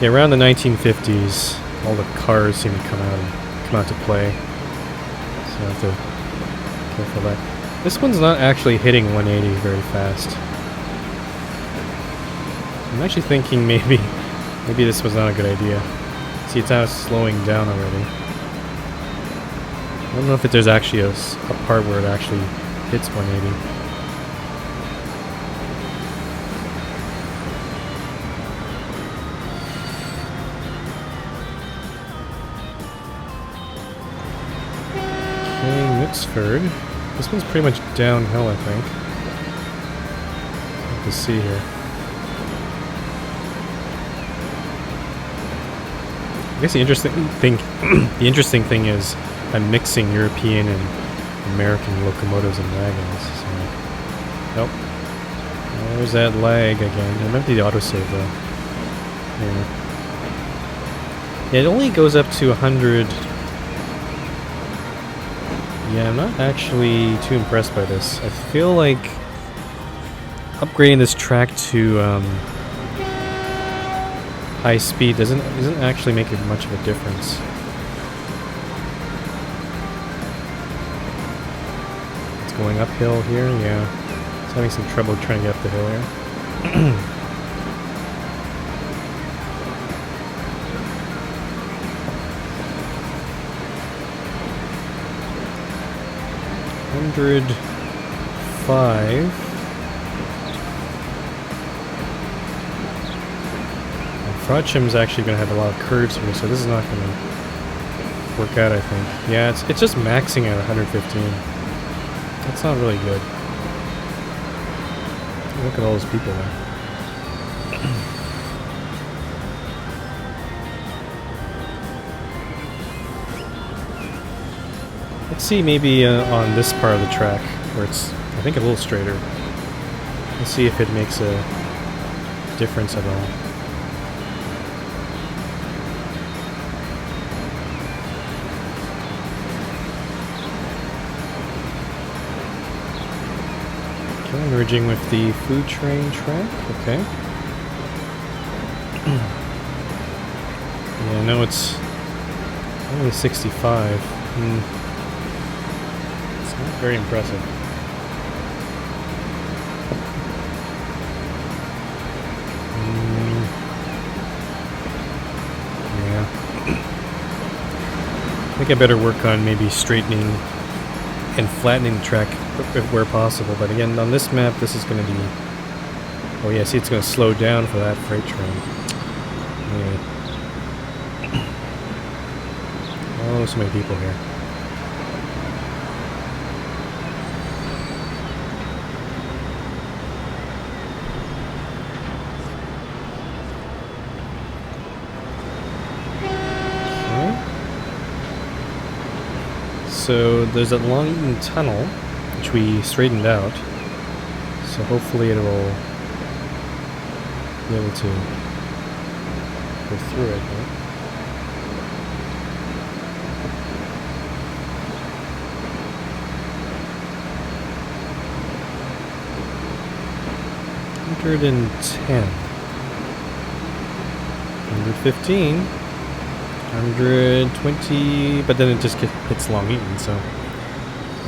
around the 1950s, all the cars seem to come out to play. So I have to be careful of that. This one's not actually hitting 180 very fast. I'm actually thinking maybe this was not a good idea. See, it's now slowing down already. I don't know if there's actually a part where it actually hits 180. Mixford. This one's pretty much downhill, I think. Let's see here. I guess the interesting thing is I'm mixing European and American locomotives and wagons. So, nope. There's that lag again. I remember the autosave though. Yeah. It only goes up to 100. Yeah, I'm not actually too impressed by this. I feel like upgrading this track to high speed doesn't actually make much of a difference. It's going uphill here, yeah. It's having some trouble trying to get up the hill here. 105. Frodshim's actually going to have a lot of curves here, so this is not going to work out, I think. Yeah, it's just maxing at 115. That's not really good. Look at all those people there. Let's see, maybe on this part of the track, where it's, I think, a little straighter. Let's see if it makes a difference at all. Okay, merging with the food train track, okay. Yeah, no, it's only 65. Very impressive. Yeah. I think I better work on maybe straightening and flattening the track where possible. But again, on this map, this is going to be... Oh yeah, see, it's going to slow down for that freight train. Yeah. Oh, so many people here. So there's that Long Eaton Tunnel, which we straightened out. So hopefully it will be able to go through it. Right? $110, $115. 120, but then it just hits Long Eaton, so...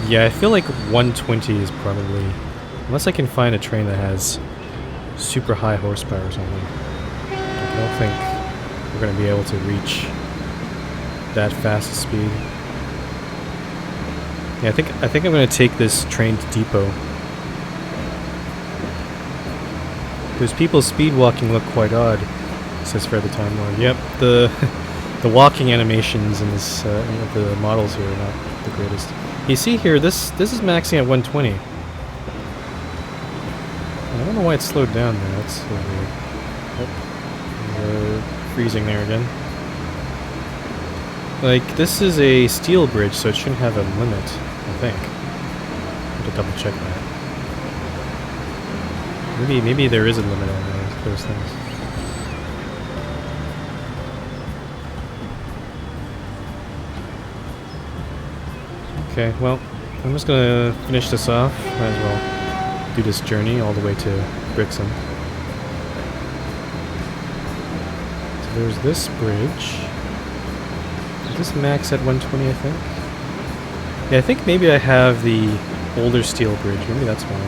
Yeah, I feel like 120 is probably... Unless I can find a train that has super high horsepower or something. I don't think we're going to be able to reach that fast a speed. Yeah, I think I'm going to take this train to depot. Because people's speed walking look quite odd, says Fred the Time Lord. Yep, the walking animations in this the models here are not the greatest. You see here, this is maxing at 120. I don't know why it's slowed down there. That's so weird. Oh, we're freezing there again. Like, this is a steel bridge, so it shouldn't have a limit, I think. I have to double check that. Maybe there is a limit on those things. Okay, well, I'm just gonna finish this off. Might as well. do this journey all the way to Brixham. So there's this bridge. Is this max at 120, I think? Yeah, I think maybe I have the older steel bridge. Maybe that's why.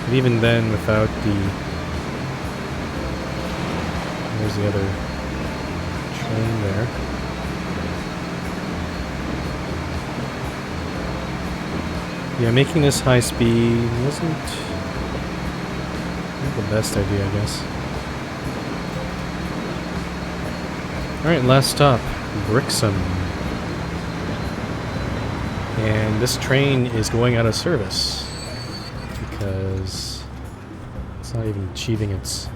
But even then, without the... There's the other train there. Yeah, making this high speed wasn't not the best idea, I guess. Alright, last stop, Brixham. And this train is going out of service because it's not even achieving its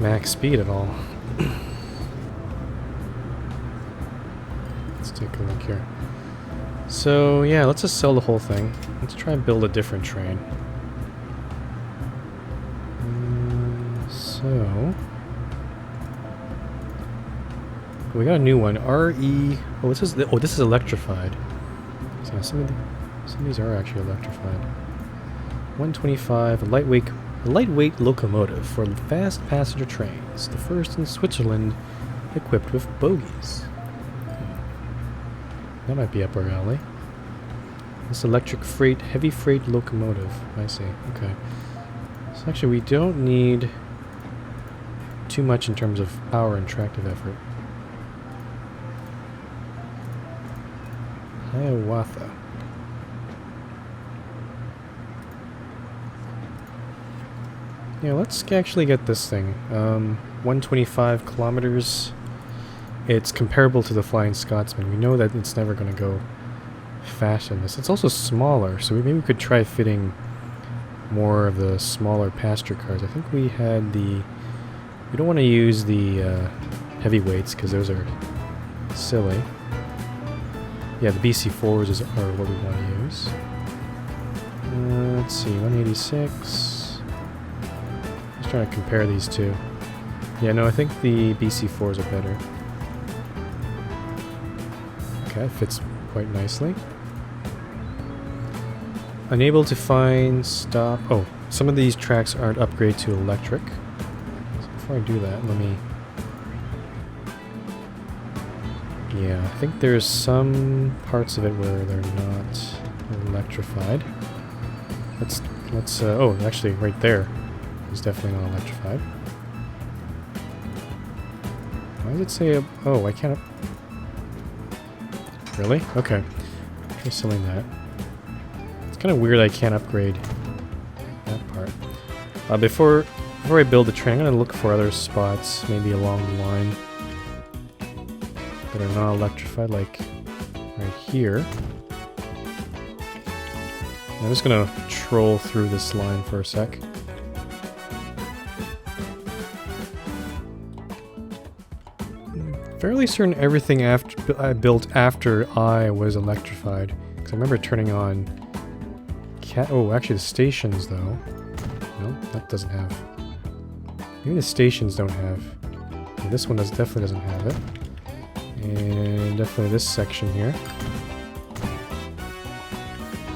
max speed at all. Let's take a look here. So yeah, let's just sell the whole thing. Let's try and build a different train. So we got a new one. RE. Oh, this is electrified. So some of these are actually electrified. 125, a lightweight locomotive for fast passenger trains. The first in Switzerland equipped with bogies. That might be up our alley. This electric heavy freight locomotive. I see. Okay. So actually we don't need too much in terms of power and tractive effort. Hiawatha. Yeah, let's actually get this thing. 125 kilometers. It's comparable to the Flying Scotsman. We know that it's never going to go fast in this. It's also smaller, so maybe we could try fitting more of the smaller passenger cars. I think we had the... We don't want to use the heavyweights because those are silly. Yeah, the BC4s are what we want to use. Let's see, 186. Just trying to compare these two. Yeah, no, I think the BC4s are better. Okay, fits quite nicely. Unable to find stop... Oh, some of these tracks aren't upgraded to electric. So before I do that, let me... Yeah, I think there's some parts of it where they're not electrified. Let's oh, actually right there is definitely not electrified. Why does it say... Oh, I can't... Really? Okay. Try selling that. It's kind of weird I can't upgrade that part. Before I build the train, I'm going to look for other spots, maybe along the line, that are not electrified, like right here. I'm just going to troll through this line for a sec. Fairly certain everything I built after I was electrified. Because I remember turning on... Oh, actually the stations though. No, that doesn't have... Even the stations don't have... Yeah, this one definitely doesn't have it. And definitely this section here.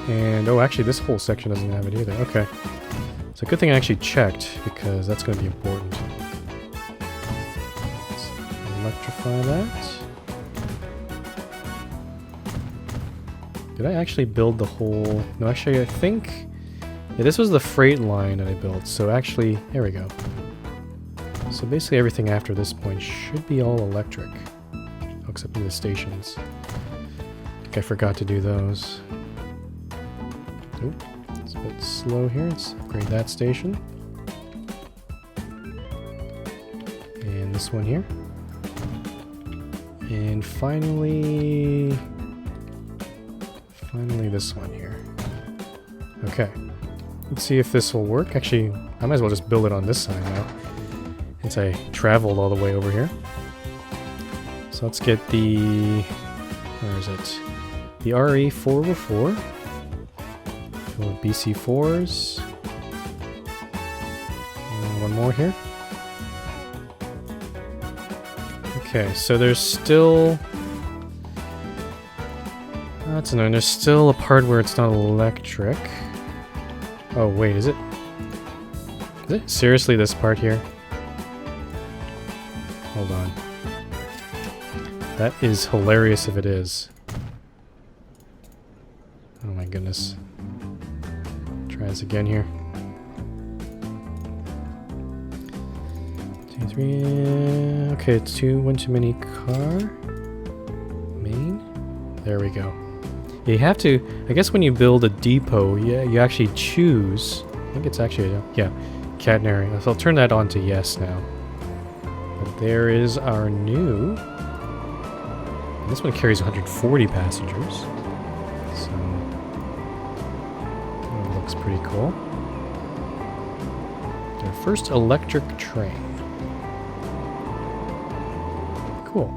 And, oh, actually this whole section doesn't have it either. Okay. So good thing I actually checked, because that's going to be important. Let's electrify that. Did I actually build the whole... No, actually I think... Yeah, this was the freight line that I built, so actually... There we go. So basically everything after this point should be all electric. Oh, except for the stations. I think I forgot to do those. Oop, it's a bit slow here. Let's upgrade that station. And this one here. And finally this one here. Okay. Let's see if this will work. Actually, I might as well just build it on this side now, since I traveled all the way over here. So let's get the... Where is it? The RE404. BC4s. And one more here. Okay, so there's still That's annoying. There's still a part where it's not electric. Oh, wait, is it? Is it seriously this part here? Hold on. That is hilarious if it is. Oh my goodness. Try this again here. 2, 3. Okay, it's one too many car. Main. There we go. You have to. I guess when you build a depot, yeah, you actually choose. I think it's actually catenary. So I'll turn that on to yes now. But there is our new. This one carries 140 passengers. So that looks pretty cool. Their first electric train. Cool.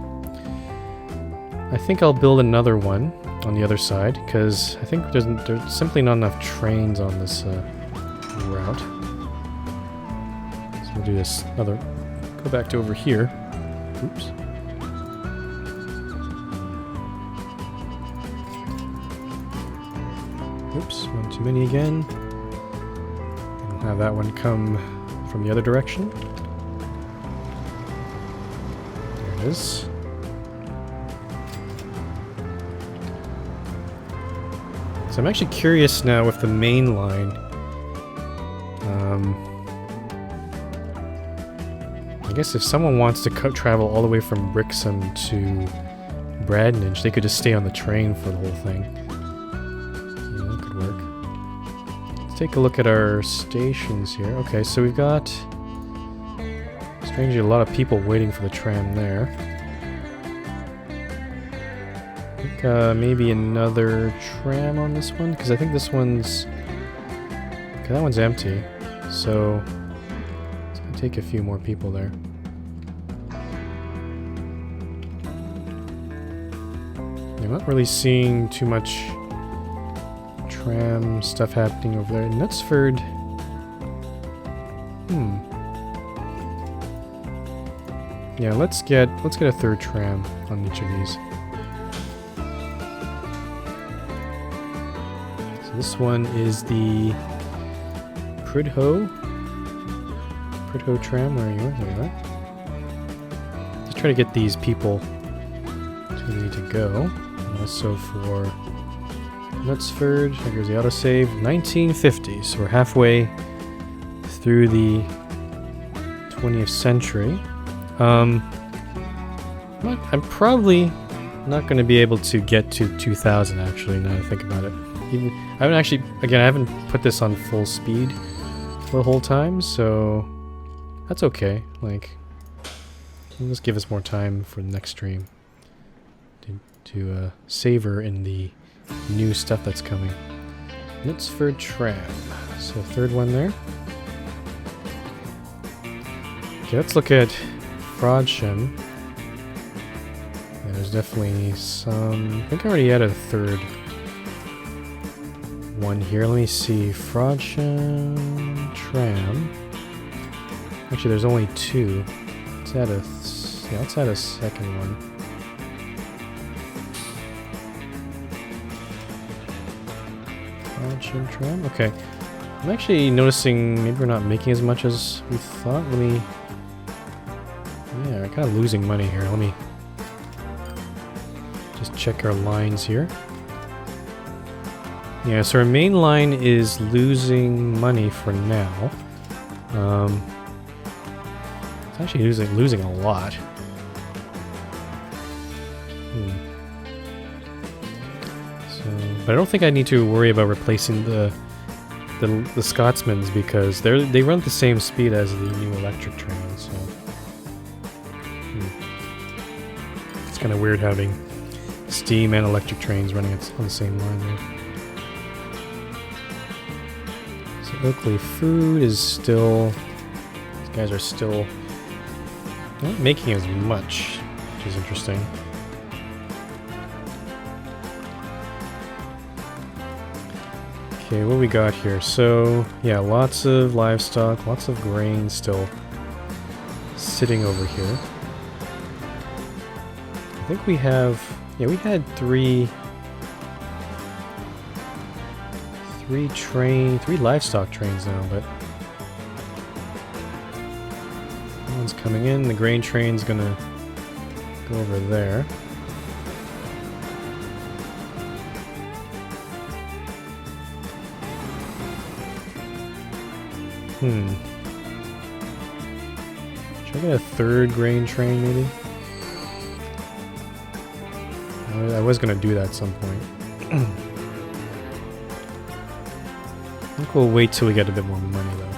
I think I'll build another one on the other side, because I think there's simply not enough trains on this route. So we'll do this another. Go back to over here. Oops. Oops, one too many again. And have that one come from the other direction. There it is. So I'm actually curious now with the main line. I guess if someone wants to travel all the way from Brixham to Bradninch, they could just stay on the train for the whole thing. Yeah, that could work. Let's take a look at our stations here. Okay, so we've got, strangely, a lot of people waiting for the tram there. I think maybe another tram on this one, because I think this one's... Okay, that one's empty, so it's going to take a few more people there. I'm not really seeing too much tram stuff happening over there. Knutsford... Yeah, let's get a third tram on each of these. This one is the Prudhoe tram. Where are you? There you are. Just try to get these people to where they need to go. And also for Knutsford, here's the autosave. 1950. So we're halfway through the 20th century. I'm probably not going to be able to get to 2000 actually, now that I think about it. I haven't put this on full speed the whole time, so that's okay. Like, it'll just give us more time for the next stream to savor in the new stuff that's coming. Knutsford tram. So third one there. Okay, let's look at Frodsham. Yeah, there's definitely some. I think I already had a third one here. Let me see. Frodsham tram. Actually, there's only two. Let's add a second one. Frodsham tram. Okay. I'm actually noticing maybe we're not making as much as we thought. Yeah, we're kind of losing money here. Let me just check our lines here. Yeah, so our main line is losing money for now. It's actually losing a lot. So, but I don't think I need to worry about replacing the Scotsmans because they run at the same speed as the new electric train. So it's kind of weird having steam and electric trains running on the same line there. So Oakley Food is still... These guys are still not making as much, which is interesting. Okay, what we got here? So, yeah, lots of livestock, lots of grain still sitting over here. I think we have... Yeah, we had 3 Three livestock trains now, but one's coming in. The grain train's gonna go over there. Should I get a third grain train, maybe? I was gonna do that at some point. I think we'll wait till we get a bit more money, though.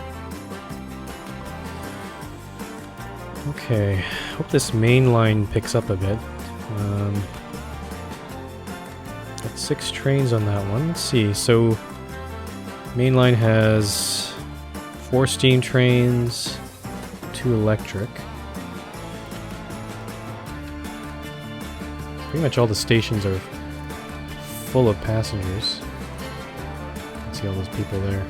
Okay, hope this main line picks up a bit. Got 6 trains on that one. Let's see, so main line has 4 steam trains, 2 electric. Pretty much all the stations are full of passengers. You can see all those people there.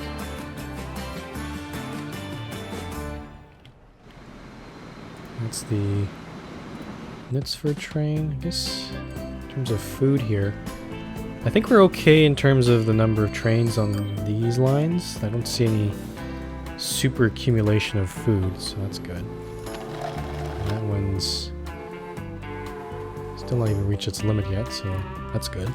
That's the Knutsford train, I guess. In terms of food here, I think we're okay in terms of the number of trains on these lines. I don't see any super accumulation of food, so that's good. And that one's still not even reached its limit yet, so that's good.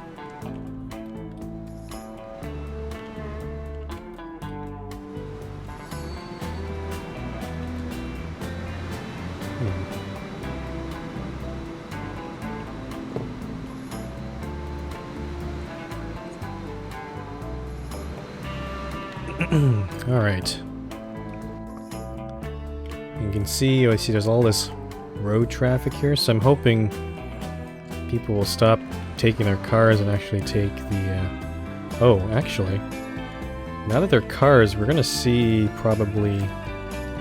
All right. You can see, I see there's all this road traffic here, so I'm hoping people will stop taking their cars and actually take the, oh, actually, now that they're cars, we're gonna see probably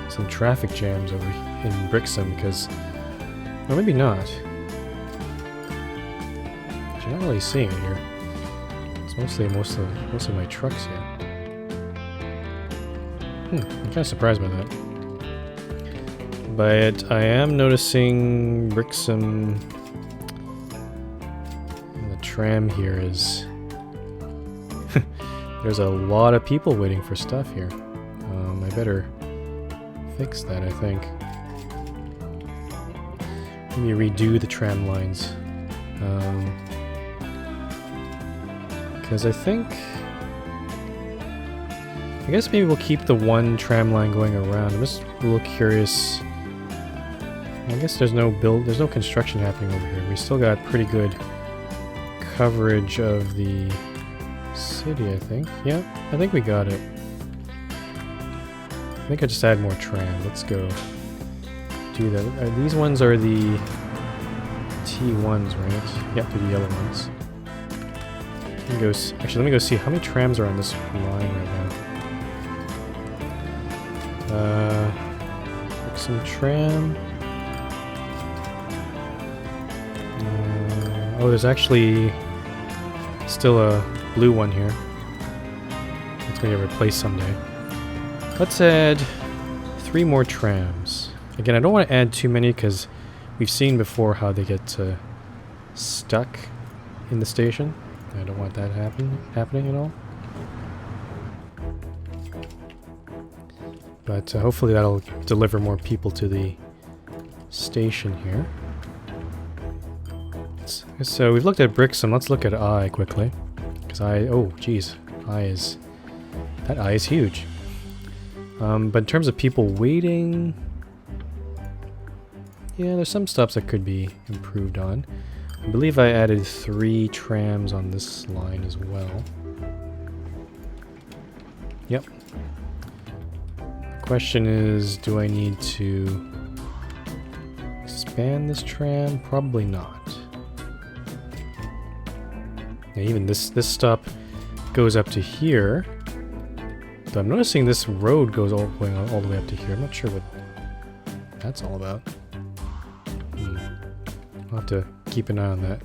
some traffic jams over in Brixham, because, or maybe not. Actually, not really seeing it here. It's mostly most of my trucks here. I'm kind of surprised by that. But I am noticing Brixham. The tram here is. There's a lot of people waiting for stuff here. I better fix that, I think. Maybe redo the tram lines. Because I think. I guess maybe we'll keep the one tram line going around. I'm just a little curious. I guess there's no construction happening over here. We still got pretty good coverage of the city, I think. Yeah, I think we got it. I think I just add more tram. Let's go do that. These ones are the T1s, right? Yep, they're the yellow ones. Actually, let me go see how many trams are on this line right now. Some tram. Oh, there's actually still a blue one here. It's gonna get replaced someday. Let's add 3 more trams. Again, I don't want to add too many because we've seen before how they get stuck in the station. I don't want that happening at all. But hopefully that'll deliver more people to the station here. So we've looked at Brixham. Let's look at I quickly. Because oh geez, that I is huge. But in terms of people waiting, yeah, there's some stops that could be improved on. I believe I added 3 trams on this line as well. Yep. Question is, do I need to expand this tram? Probably not. Yeah, even this stop goes up to here. But I'm noticing this road goes all the way up to here. I'm not sure what that's all about. I'll have to keep an eye on that.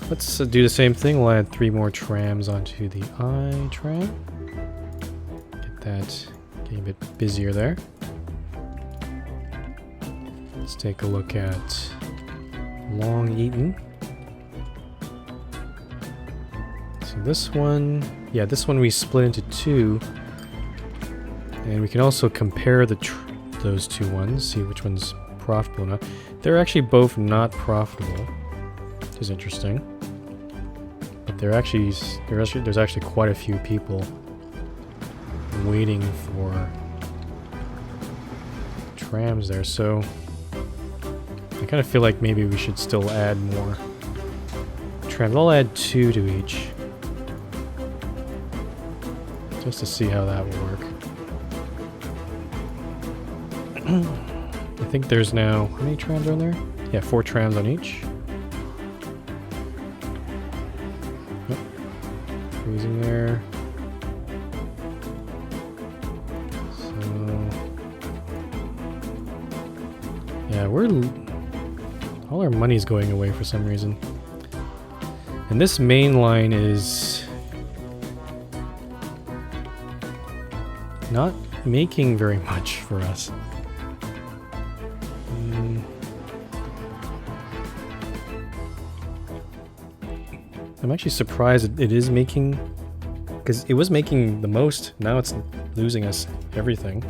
Let's do the same thing. We'll add 3 more trams onto the I tram. Get that getting a bit busier there. Let's take a look at Long Eaton. So So this one, yeah, this one we split into two. And we can also compare those two ones, see which one's profitable or not. They're actually both not profitable, which is interesting. But there's actually quite a few people waiting for trams there, so I kind of feel like maybe we should still add more trams. I'll add 2 to each, just to see how that will work. I think there's now, how many trams are in there? Yeah, 4 trams on each. Yep. Freezing there. So, yeah, all our money's going away for some reason. And this main line is not making very much for us. I'm actually surprised it is making, because it was making the most, now it's losing us everything.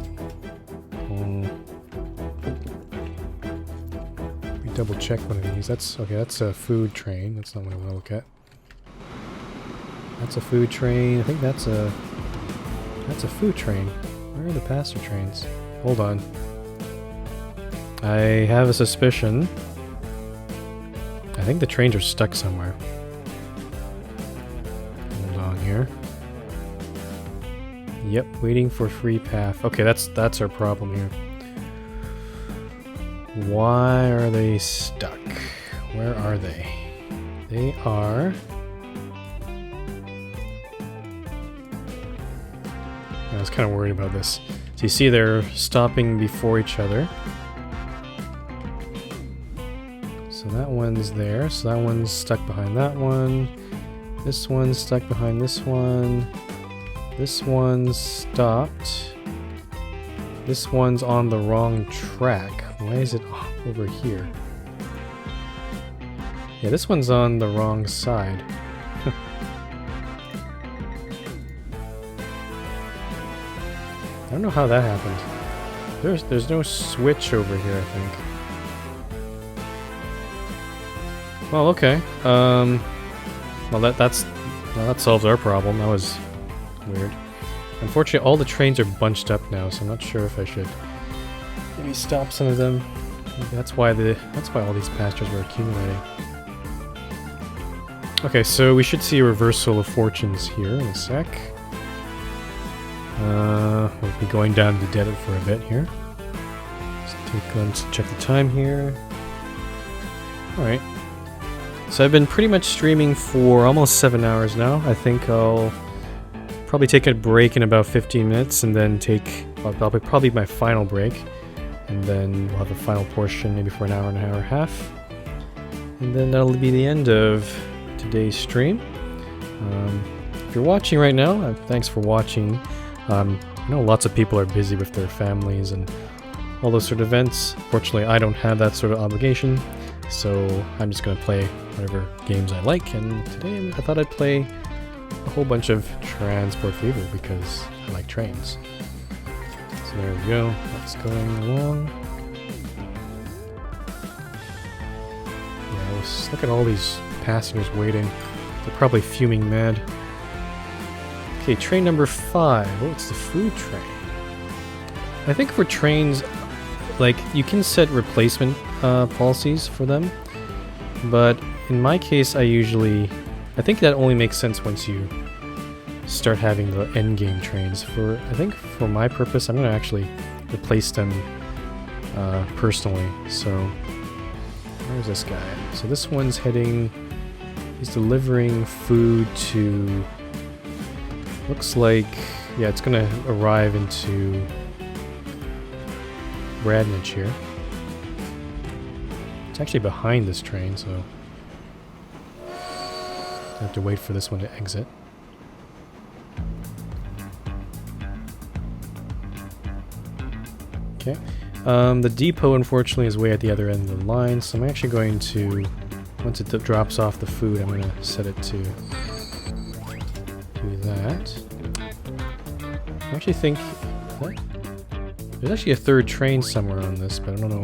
We double check one of these. That's okay, that's a food train. That's not what I want to look at. That's a food train. I think that's a food train. Where are the passenger trains? Hold on. I have a suspicion. I think the trains are stuck somewhere. Hold on here. Yep, waiting for free path. Okay, that's our problem here. Why are they stuck? Where are they? They are... I was kind of worried about this. So you see they're stopping before each other. So that one's there. So that one's stuck behind that one. This one's stuck behind this one. This one's stopped. This one's on the wrong track. Why is it over here? Yeah, this one's on the wrong side. I don't know how that happened. There's no switch over here, I think. Well, okay. Well, that solves our problem. That was weird. Unfortunately, all the trains are bunched up now, so I'm not sure if I should maybe stop some of them. Maybe that's why all these passengers were accumulating. Okay, so we should see a reversal of fortunes here in a sec. We'll be going down to debit for a bit here. Let's check the time here. Alright. So I've been pretty much streaming for almost 7 hours now. I think I'll probably take a break in about 15 minutes and then probably my final break. And then we'll have a final portion maybe for an hour and a half. And then that'll be the end of today's stream. If you're watching right now, thanks for watching. I know lots of people are busy with their families and all those sort of events. Fortunately, I don't have that sort of obligation, so I'm just going to play whatever games I like, and today I thought I'd play a whole bunch of Transport Fever because I like trains. So there we go, that's going along. Yeah, look at all these passengers waiting. They're probably fuming mad. Okay, train number 5. Oh, it's the food train. I think for trains, like, you can set replacement policies for them, but in my case, I think that only makes sense once you start having the endgame trains. I think for my purpose, I'm going to actually replace them personally. So, where's this guy? So this one's he's delivering food to... Looks like, yeah, it's gonna arrive into Bradninch here. It's actually behind this train, so I have to wait for this one to exit. Okay. The depot, unfortunately, is way at the other end of the line, so I'm actually going to, once it drops off the food, I'm going to set it to Do that. I actually think... What? There's actually a third train somewhere on this, but I don't know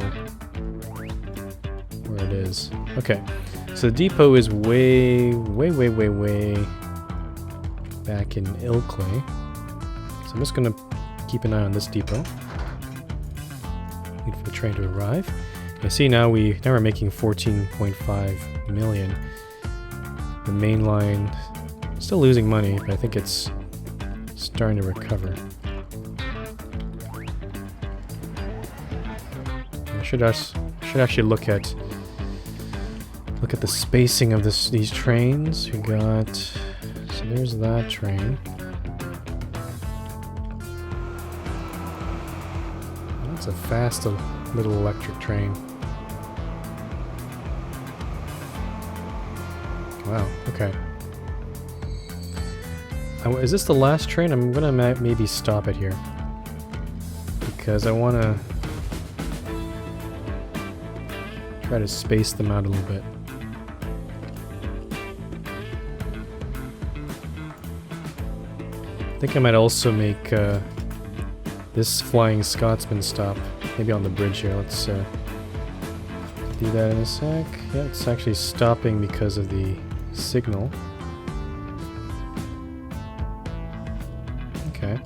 where it is. Okay, so the depot is way back in Ilkley. So I'm just gonna keep an eye on this depot. Wait for the train to arrive. I see now we're making 14.5 million. The main line still losing money, but I think it's starting to recover. I should actually look at the spacing of these trains. We got, so there's that train. That's a fast little electric train. Wow, okay. Is this the last train? I'm gonna maybe stop it here. Because I wanna try to space them out a little bit. I think I might also make this Flying Scotsman stop. Maybe on the bridge here. Let's do that in a sec. Yeah, it's actually stopping because of the signal. Okay.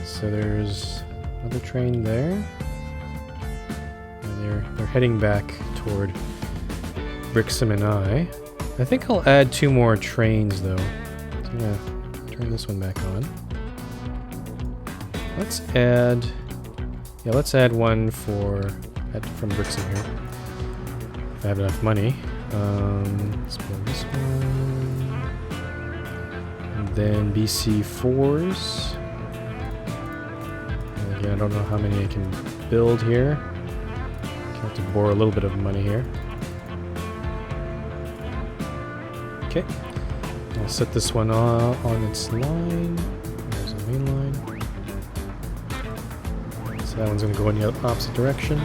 So there's another train there. And they're heading back toward Brixham and I think I'll add 2 more trains though. So I'm gonna turn this one back on. Let's add one from Brixham here. If I have enough money. Let's build this one. And then BC4s. And again, I don't know how many I can build here. I have to borrow a little bit of money here. Okay. I'll set this one on its line. There's the main line. So that one's going to go in the opposite direction.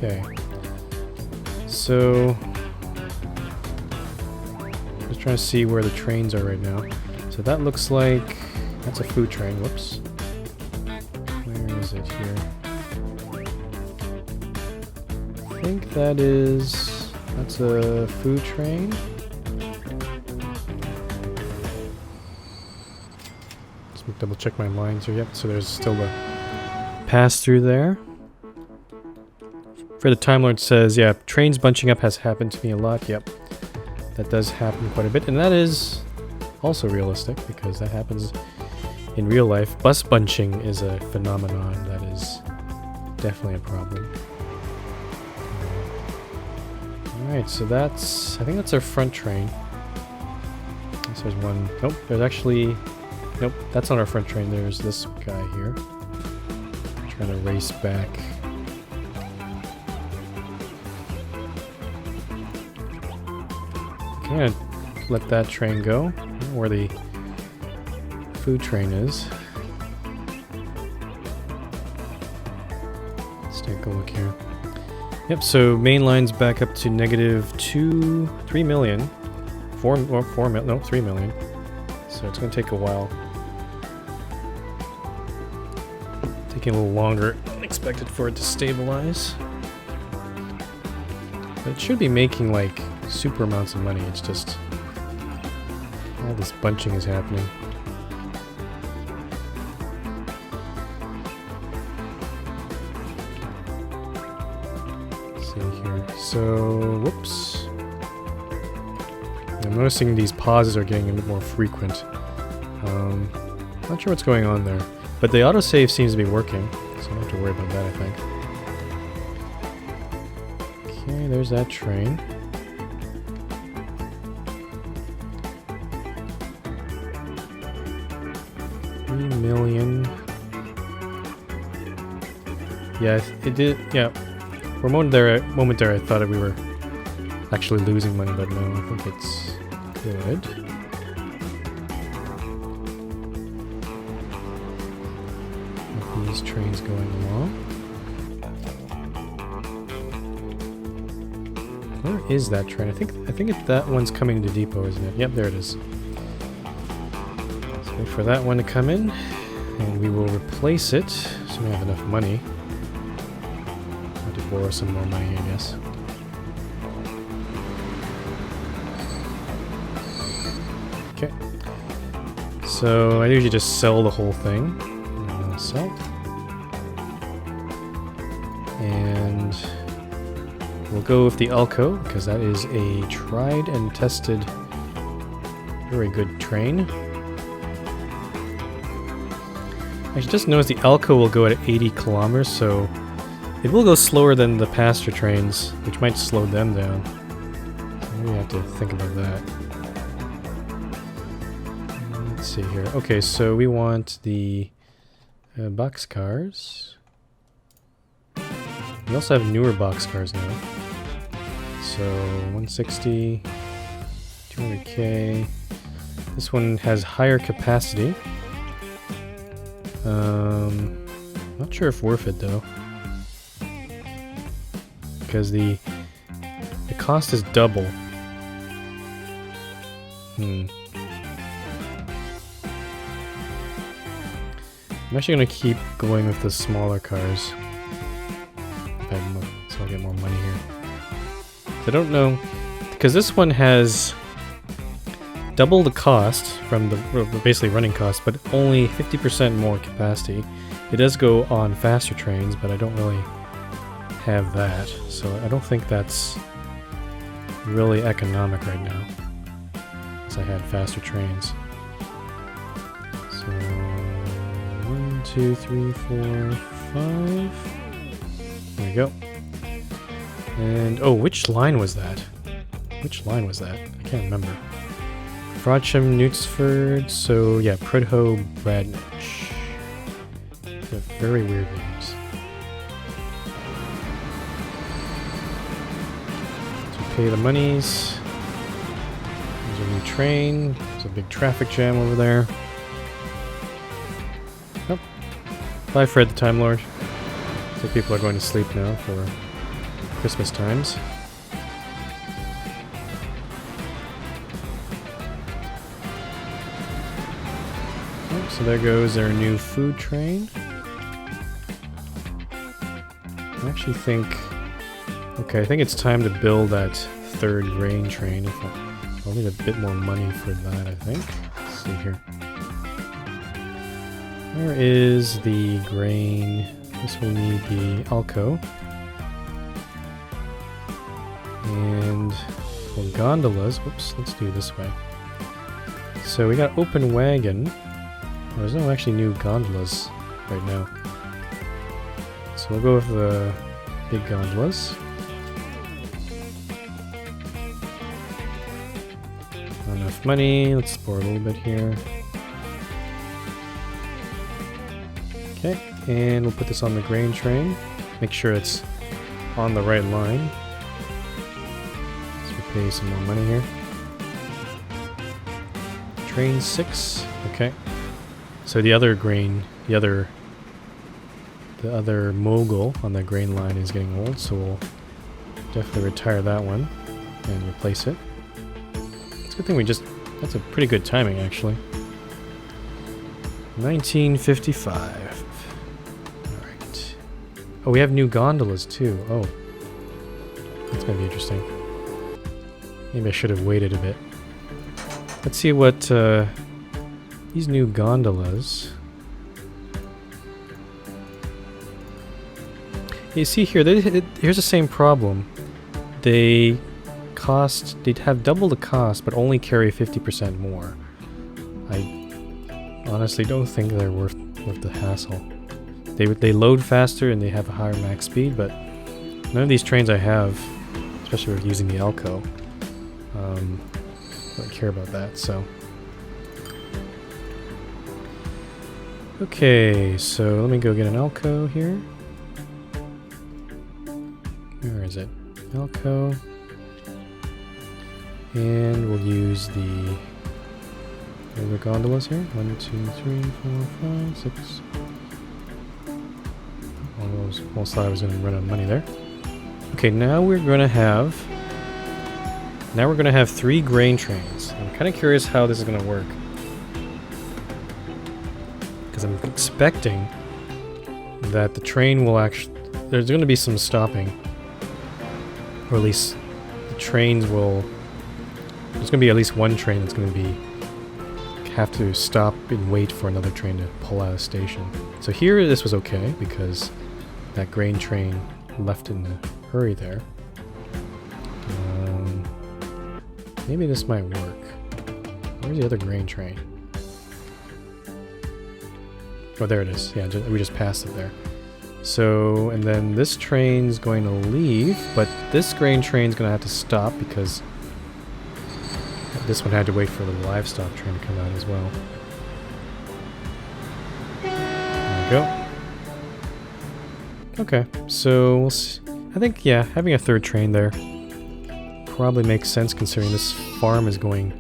Okay. So, just trying to see where the trains are right now. So that looks like that's a food train. Whoops. Where is it here? I think that's a food train. Just double check my lines here. Yep, so there's still a pass through there. For the Time Lord says, yeah, trains bunching up has happened to me a lot. Yep, that does happen quite a bit, and that is also realistic because that happens in real life. Bus bunching is a phenomenon that is definitely a problem. Alright, so I think that's our front train. So there's one, nope, there's actually, nope, that's not our front train, there's this guy here. Trying to race back. Okay, let that train go. Where the food train is. Let's take a look here. Yep, so main line's back up to negative 3 million. 3 million. So it's going to take a while. Taking a little longer than expected for it to stabilize. But it should be making like super amounts of money. It's just all this bunching is happening. Let's see here. So, whoops. I'm noticing these pauses are getting a bit more frequent. Not sure what's going on there. But the autosave seems to be working, so I don't have to worry about that, I think. Okay, there's that train. $3 million. Yeah, it did. Yeah, for a moment there, I thought we were actually losing money, but no, I think it's good. These trains going along. is that train? I think that one's coming to depot, isn't it? Yep, there it is. Let's wait for that one to come in, and we will replace it. So we have enough money. I have to borrow some more money, I guess. Okay. So I usually just sell the whole thing. Sell. And we'll go with the Elko, because that is a tried and tested, very good train. I just noticed the Elko will go at 80 kilometers, so it will go slower than the passenger trains, which might slow them down. So maybe I have to think about that. Let's see here. Okay, so we want the boxcars. We also have newer boxcars now. So 160, 200k. This one has higher capacity. Not sure if worth it though, because the cost is double. I'm actually gonna keep going with the smaller cars. So I'll get more money here. I don't know, because this one has double the cost from the basically running cost, but only 50% more capacity. It does go on faster trains, but I don't really have that, so I don't think that's really economic right now, because I had faster trains. So 1, 2, 3, 4, 5. There we go. And oh, which line was that? Which line was that? I can't remember. Frodsham, Knutsford, so yeah, Prudhoe, Bradninch. They're very weird names. So pay the monies. There's a new train. There's a big traffic jam over there. Oh. Bye, Fred the Time Lord. So people are going to sleep now for Christmas times. So there goes our new food train. I actually think... Okay, I think it's time to build that third grain train. I'll need a bit more money for that, I think. Let's see here. Where is the grain? This will need the Elko. And for gondolas... Whoops, let's do it this way. So we got open wagon. There's no actually new gondolas right now. So we'll go with the big gondolas. Not enough money. Let's borrow a little bit here. Okay, and we'll put this on the grain train. Make sure it's on the right line. So we'll pay some more money here. Train 6. Okay. So the other grain, the other mogul on the grain line is getting old, so we'll definitely retire that one and replace it. It's a good thing that's a pretty good timing actually. 1955. Alright. Oh, we have new gondolas too. Oh. That's gonna be interesting. Maybe I should have waited a bit. Let's see what, these new gondolas. You see here, here's the same problem. They'd have double the cost, but only carry 50% more. I honestly don't think they're worth the hassle. They load faster and they have a higher max speed, but none of these trains I have, especially with using the Elko, don't care about that, so. Okay, so let me go get an Elko here. Where is it? Elko. And we'll use the gondolas here. 1, 2, 3, 4, 5, 6. Almost thought I was going to run out of money there. Okay, now we're going to have Now we're going to have 3 grain trains. I'm kind of curious how this is going to work. Because I'm expecting that the train will actually... There's going to be some stopping. Or at least the trains will... There's going to be at least one train that's going to be... have to stop and wait for another train to pull out of the station. So here this was okay because that grain train left in a hurry there. Maybe this might work. Where's the other grain train? Oh, there it is. Yeah, we just passed it there. So, and then this train's going to leave, but this grain train's going to have to stop because this one had to wait for the livestock train to come out as well. There we go. Okay, so we'll see. I think, yeah, having a third train there probably makes sense considering this farm is going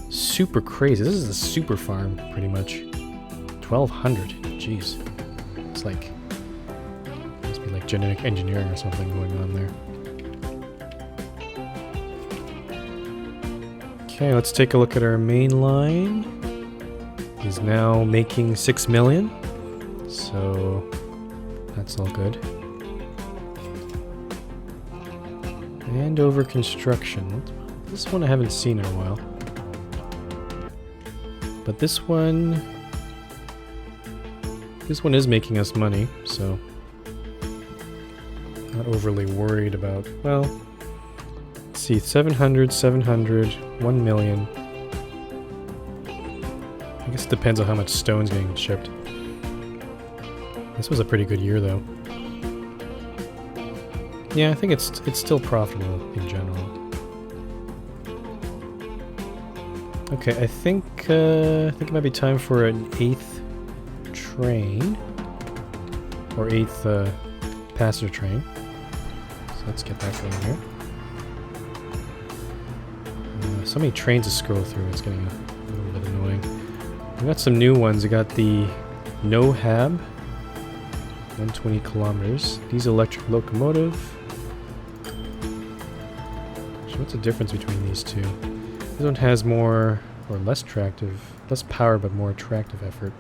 super crazy. This is a super farm, pretty much. 1,200. Jeez. It's like... must be like genetic engineering or something going on there. Okay, let's take a look at our main line. He's now making 6 million. So... that's all good. And over construction. This one I haven't seen in a while. But this one is making us money, so not overly worried about, well, let's see, 700, 700, 1 million. I guess it depends on how much stone's getting shipped. This was a pretty good year though. Yeah, I think it's still profitable in general. Okay, I think it might be time for an 8th train. Or 8th passenger train. So let's get that going here. So many trains to scroll through, it's getting a little bit annoying. We got some new ones. We got the NoHab, 120 kilometers. Diesel electric locomotive. So what's the difference between these two? This one has more, or less power, but more attractive effort.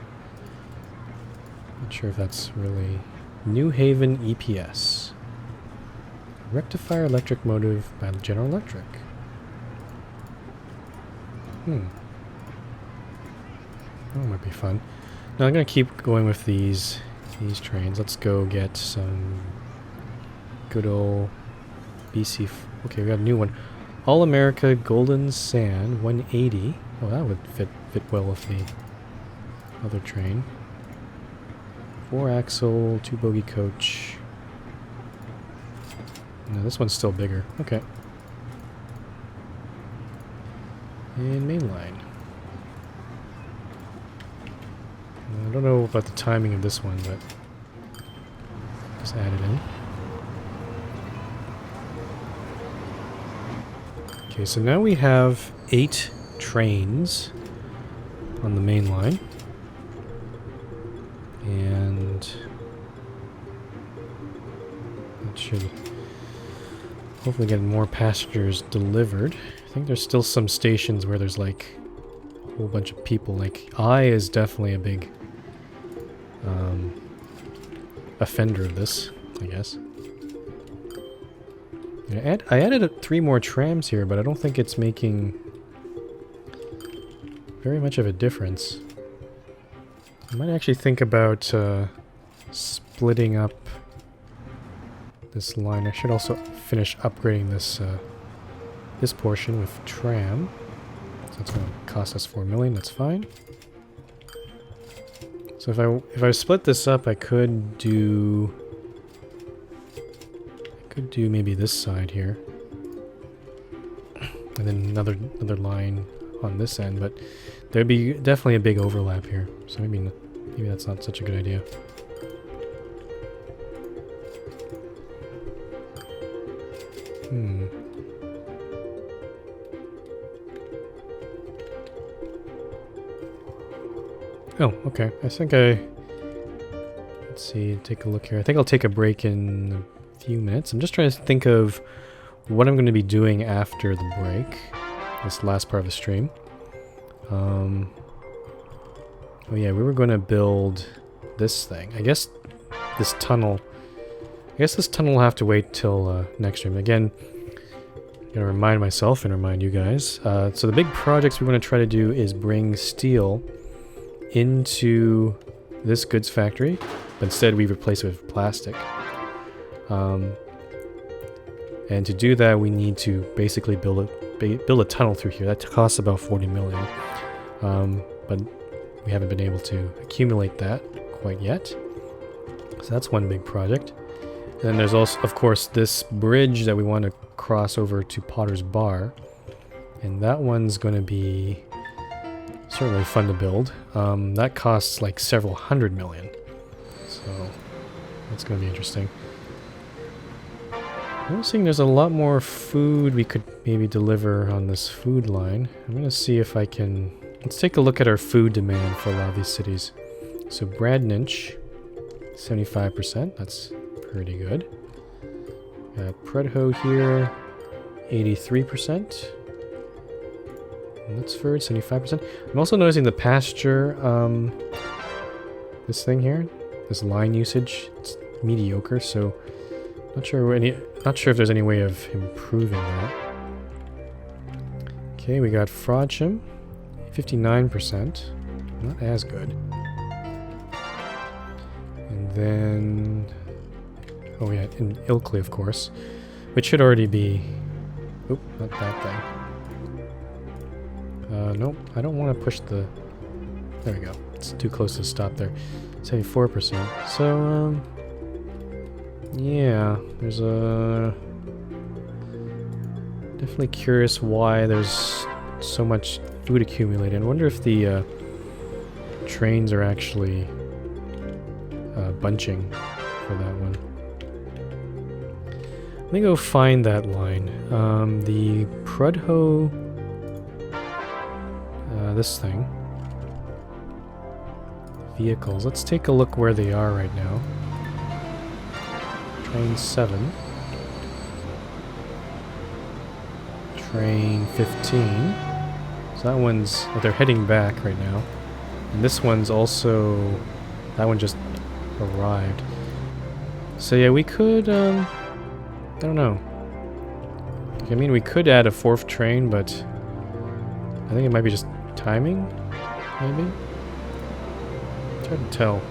Not sure if that's really... New Haven EPS. Rectifier electric motive by General Electric. That might be fun. Now I'm gonna keep going with these trains. Let's go get some good old BC. Okay, we got a new one. All America Golden Sand 180. Oh, that would fit well with the other train. 4-axle, 2-bogie coach. No, this one's still bigger. Okay. And mainline. I don't know about the timing of this one, but just add it in. Okay, so now we have 8 trains on the main line. And that should hopefully get more passengers delivered. I think there's still some stations where there's like a whole bunch of people. Like I is definitely a big offender of this, I guess. I added 3 more trams here, but I don't think it's making very much of a difference. I might actually think about splitting up this line. I should also finish upgrading this this portion with tram. So it's going to cost us 4 million. That's fine. So if I split this up, I could do maybe this side here, and then another line on this end. But there'd be definitely a big overlap here. So maybe that's not such a good idea. Oh, okay. Let's see, take a look here. I think I'll take a break in a few minutes. I'm just trying to think of what I'm going to be doing after the break, this last part of the stream. Oh yeah, we were going to build this thing. I guess this tunnel will have to wait till next stream. Again, I'm going to remind myself and remind you guys. So the big projects we want to try to do is bring steel into this goods factory, but instead we replace it with plastic. And to do that, we need to basically build a tunnel through here. That costs about 40 million. But we haven't been able to accumulate that quite yet. So that's one big project. And then there's also, of course, this bridge that we want to cross over to Potter's Bar. And that one's going to be certainly fun to build. That costs like several hundred million. So that's going to be interesting. I'm noticing there's a lot more food we could maybe deliver on this food line. I'm going to see if I can... Let's take a look at our food demand for a lot of these cities. So Bradninch, 75%. That's pretty good. Got Predho here, 83%. Knutsford, 75%. I'm also noticing the pasture, this thing here, this line usage, it's mediocre, so not sure if there's any way of improving that. Okay, we got Frodsham, 59%. Not as good. And then... Oh yeah, in Ilkley, of course. Which should already be... Oop, not that thing. Nope, I don't want to push the... There we go. It's too close to stop there. 74%. So, yeah, there's a... Definitely curious why there's so much food accumulated. I wonder if the trains are actually bunching for that one. Let me go find that line. The Prudhoe... this thing. Vehicles. Let's take a look where they are right now. Train 7. Train 15. So that one's... Well, they're heading back right now. And this one's also... That one just arrived. So yeah, we could... I don't know. I mean, we could add a 4th train, but... I think it might be just timing, maybe? It's hard to tell.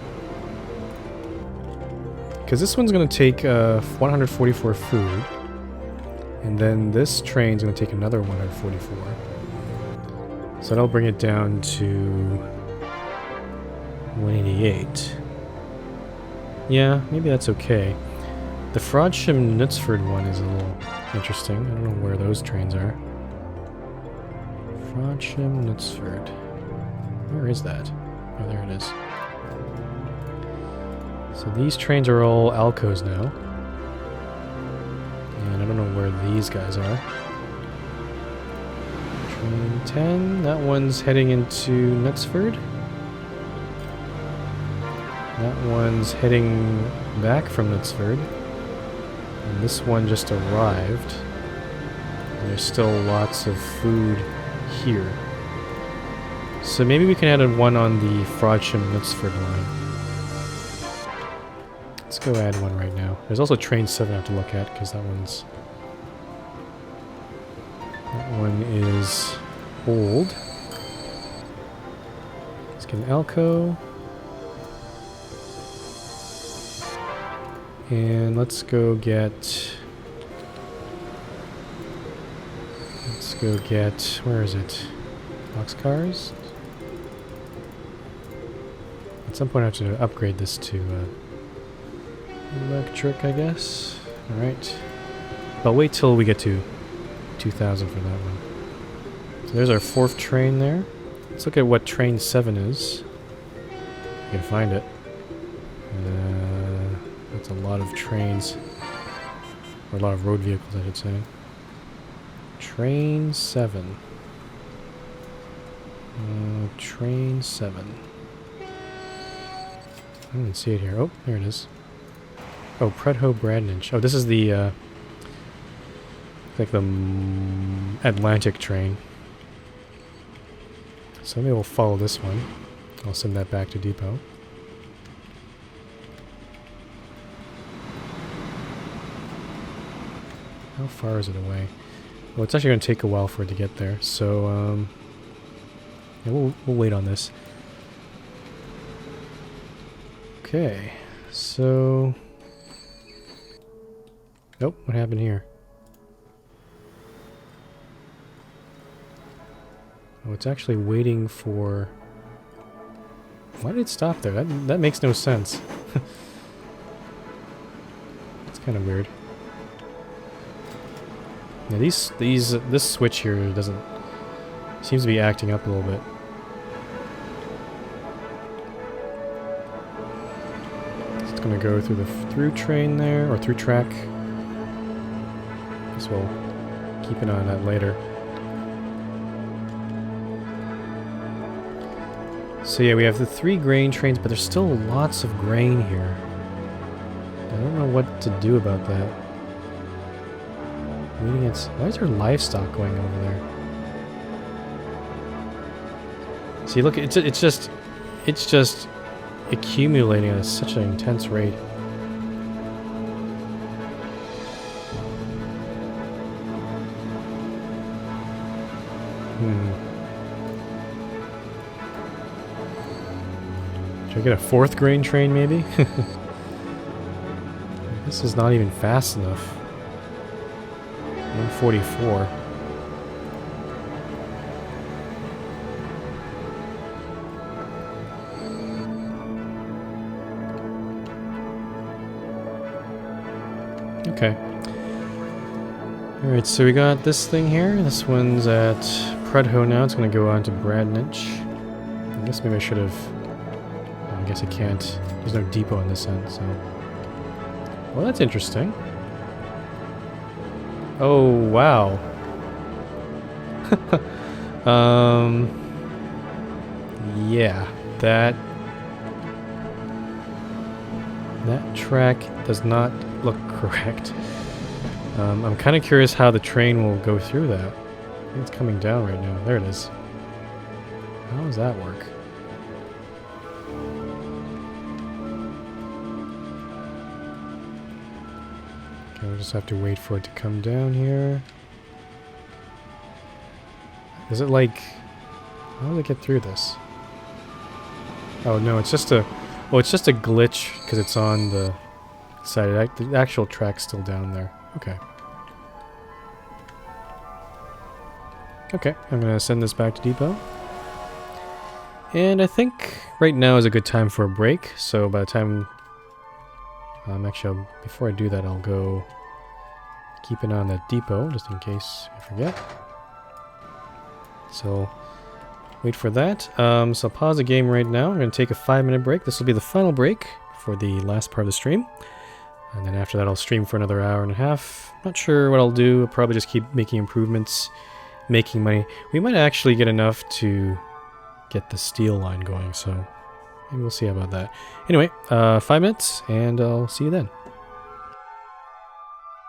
Because this one's going to take 144 food. And then this train's going to take another 144. So that'll bring it down to 188. Yeah, maybe that's okay. The Frodsham Knutsford one is a little interesting. I don't know where those trains are. Frodsham Knutsford. Where is that? Oh, there it is. So these trains are all Alcos now. And I don't know where these guys are. Train 10, that one's heading into Knutsford. That one's heading back from Knutsford. And this one just arrived. And there's still lots of food here. So maybe we can add a one on the Frodsham Knutsford line. Let's go add one right now. There's also train 7 I have to look at, because that one is old. Let's get an Alco. And let's go get... where is it? Boxcars? At some point I have to upgrade this to electric, I guess. Alright. I'll wait till we get to 2000 for that one. So there's our 4th train there. Let's look at what train 7 is. I can find it. That's a lot of trains. Or a lot of road vehicles, I should say. Train 7. Train 7. I don't see it here. Oh, there it is. Oh, Predho Bradninch. Oh, this is the Like the Atlantic train. So maybe we'll follow this one. I'll send that back to depot. How far is it away? Well, it's actually going to take a while for it to get there, so yeah, we'll wait on this. Okay, so... Nope, what happened here? Oh, it's actually waiting for... Why did it stop there? That makes no sense. It's kind of weird. Yeah, this switch here doesn't... Seems to be acting up a little bit. It's gonna go through the through train there, or through track. Guess we'll keep an eye on that later. So yeah, we have the 3 grain trains, but there's still lots of grain here. I don't know what to do about that. Why is there livestock going over there? See, look, it's just accumulating at such an intense rate. Should I get a 4th grain train, maybe? This is not even fast enough. 144. Okay. Alright, so we got this thing here. This one's at Prudhoe now. It's going to go on to Bradninch. I guess maybe I should have... I guess I can't. There's no depot on this end, so... Well, that's interesting. Oh, wow. Yeah, that track does not look correct. I'm kind of curious how the train will go through that. I think it's coming down right now. There it is. How does that work? Okay, we'll just have to wait for it to come down here. Is it like... How do they get through this? Oh no, it's just a... Oh, it's just a glitch because it's on the side. The actual track's still down there. Okay. Okay, I'm going to send this back to depot. And I think right now is a good time for a break. So by the time... actually, before I do that, I'll go keep an eye on that depot, just in case I forget. So, wait for that. So I'll pause the game right now. I'm going to take a 5-minute break. This will be the final break for the last part of the stream. And then after that, I'll stream for another hour and a half. Not sure what I'll do. I'll probably just keep making improvements, making money. We might actually get enough to get the steel line going, so maybe we'll see about that. Anyway, 5 minutes, and I'll see you then.